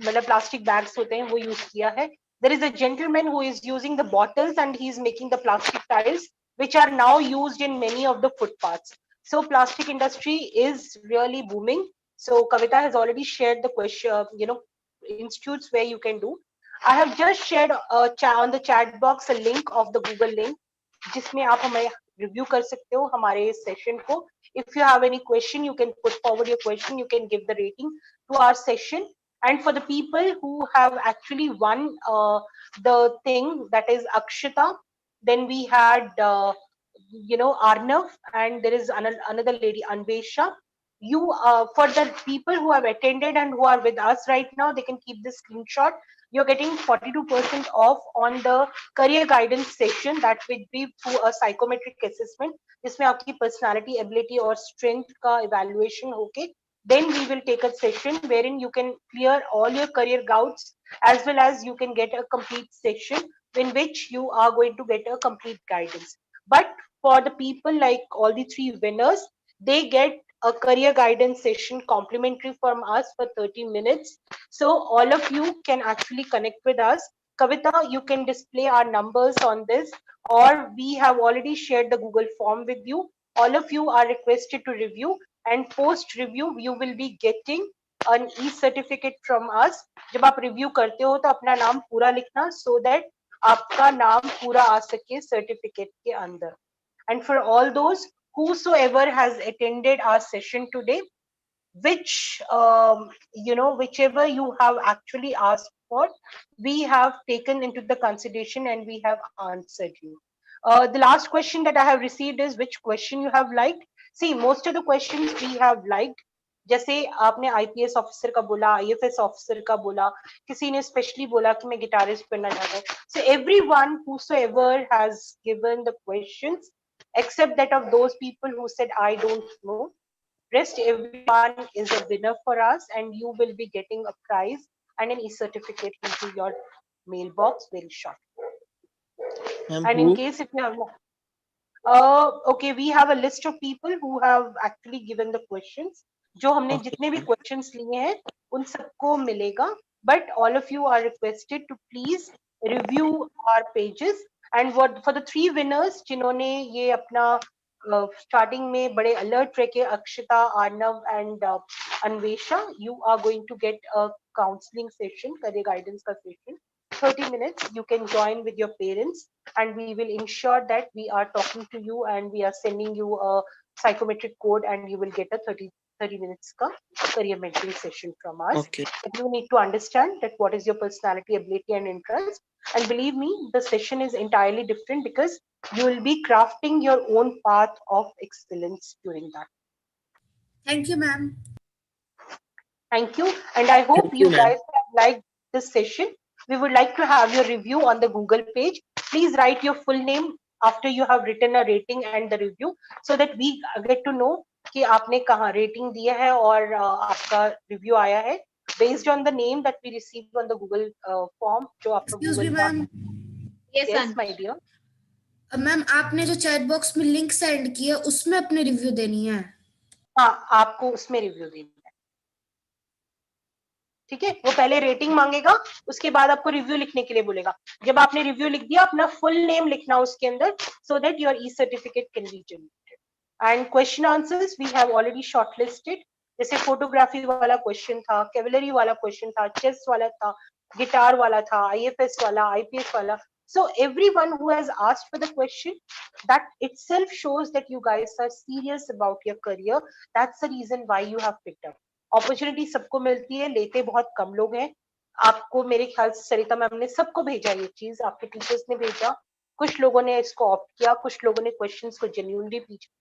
मतलब plastic bags होते हैं वो use किया है. There is a gentleman who is using the bottles and he is making the plastic tiles, which are now used in many of the footpaths. So plastic industry is really booming. So Kavita has already shared the question, institutes where you can do. I have just shared on the chat box a link of the Google link, जिसमें आप हमें review कर सकते हो हमारे session को. If you have any question, you can put forward your question. You can give the rating to our session. And for the people who have actually won the thing, that is Akshita, then we had Arnav, and there is another lady, Anvesha. You for the people who have attended and who are with us right now, they can keep this screenshot. You're getting 42% off on the career guidance session that will be through a psychometric assessment, जिसमें आपकी personality, ability और strength का evaluation होके then we will take a session wherein you can clear all your career doubts, as well as you can get a complete session in which you are going to get a complete guidance. But for the people like all the three winners, they get a career guidance session complimentary from us for 30 minutes. So all of you can actually connect with us. Kavita, you can display our numbers on this, or we have already shared the Google form with you. All of you are requested to review, and post review you will be getting an e-certificate from us. जब आप review करते हो तो अपना नाम पूरा लिखना, so that आपका नाम पूरा आ सके certificate के अंदर. And for all those whosoever has attended our session today, whichever you have actually asked for, we have taken into the consideration and we have answered you. The last question that I have received is which question you have liked. See, most of the questions we have liked. जैसे आपने IPS officer का बोला, IFS officer का बोला, किसी ने specially बोला कि मैं गिटारिस्ट बनना चाहता हूँ. So everyone whosoever has given the questions, except that of those people who said I don't know, rest everyone is a winner for us, and you will be getting a prize and an e-certificate into your mailbox very shortly. Ma'am, And in who? case if you have okay, we have a list of people who have actually given the questions. जो हमने Okay, जितने भी ma'am. questions लिए हैं उन सबको मिलेगा. But all of you are requested to please review our pages. And what for the three winners जिन्होंने ये अपना starting में बड़े alert रह के Akshita, Arnav and Anvesha, you are going to get a counseling session, career guidance का session. 30 minutes you can join with your parents, and we will ensure that we are talking to you and we are sending you a psychometric code, and you will get a 30 minutes ka career mentoring session from us. Okay. But you need to understand that what is your personality, ability and interest, and believe me, the session is entirely different because you will be crafting your own path of excellence during that. Thank you, ma'am. Thank you. And I hope Thank you, you ma'am. guys have liked this session. We would like to have your review on the Google page. Please write your full name after you have written a rating and the review, so that we get to know कि आपने कहाँ rating दिया है और आपका review आया है. Based on the name that we received on the Google form, जो आपका Excuse me, Google ma'am. Yes, Yes, Anand. my dear. Ma'am आपने जो चैट बॉक्स में लिंक सेंड किया उसमें अपने रिव्यू देनी है. हाँ, आपको उसमें review देना है. ठीक है, वो पहले रेटिंग मांगेगा, उसके बाद आपको रिव्यू लिखने के लिए बोलेगा। जब आपने रिव्यू लिख दिया, अपना फुल नेम लिखना उसके अंदर, so that your e-certificate can be generated. And question answers we have already shortlisted. जैसे फोटोग्राफी वाला क्वेश्चन था, कैवलरी वाला क्वेश्चन था, चेस वाला था, गिटार वाला था, आईएफएस वाला, आईपीएस वाला. So everyone who has asked for the question, that itself shows that you guys are serious about your career. That's the reason why you have picked up. Opportunity सबको मिलती है, लेते बहुत कम लोग हैं. आपको मेरे ख्याल से सरिता मैम ने सबको भेजा ये चीज, आपके टीचर्स ने भेजा, कुछ लोगों ने इसको ऑप्ट किया, कुछ लोगों ने क्वेश्चंस को जेन्युइनली पूछा.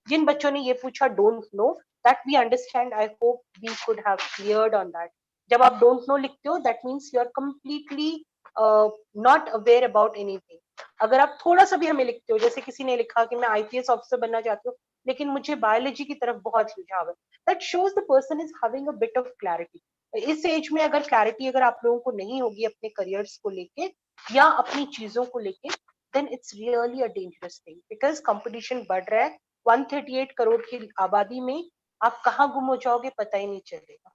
जिन बच्चों ने ये पूछा don't know, that we understand, I hope we could have cleared on that. जब आप डोंट नो लिखते हो, that means you are completely not aware about anything. अगर आप थोड़ा सा भी हमें लिखते हो, जैसे किसी ने लिखा कि मैं आईपीएस ऑफिसर बनना चाहती हूँ लेकिन मुझे बायोलॉजी की तरफ बहुत झुकाव है, that shows the person is having a bit of clarity. इस एज में अगर क्लैरिटी अगर आप लोगों को नहीं होगी अपने करियर्स को लेके या अपनी चीजों को लेके, then it's really a dangerous thing because competition बढ़ रहा है. 138 करोड़ की आबादी में आप कहाँ गुम हो जाओगे पता ही नहीं चलेगा.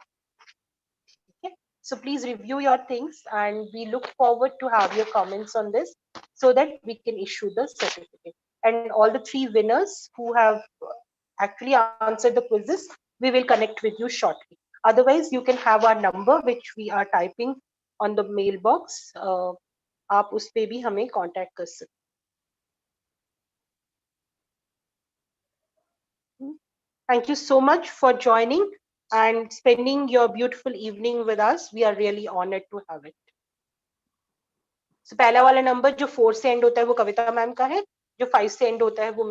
ठीक है, so please review your things and we look forward to have your comments on this so that we can issue the certificate. And all the 3 winners who have actually answered the quizzes, we will connect with you shortly. Otherwise, you can have our number which we are typing on the mailbox. आप उस पे भी हमें contact कर सकते. Thank you so much for joining and spending your beautiful evening with us. We are really honored to have it. So पहला वाला number जो 4 से एंड होता है वो कविता मैम का है, जो 5 से एंड होता है वो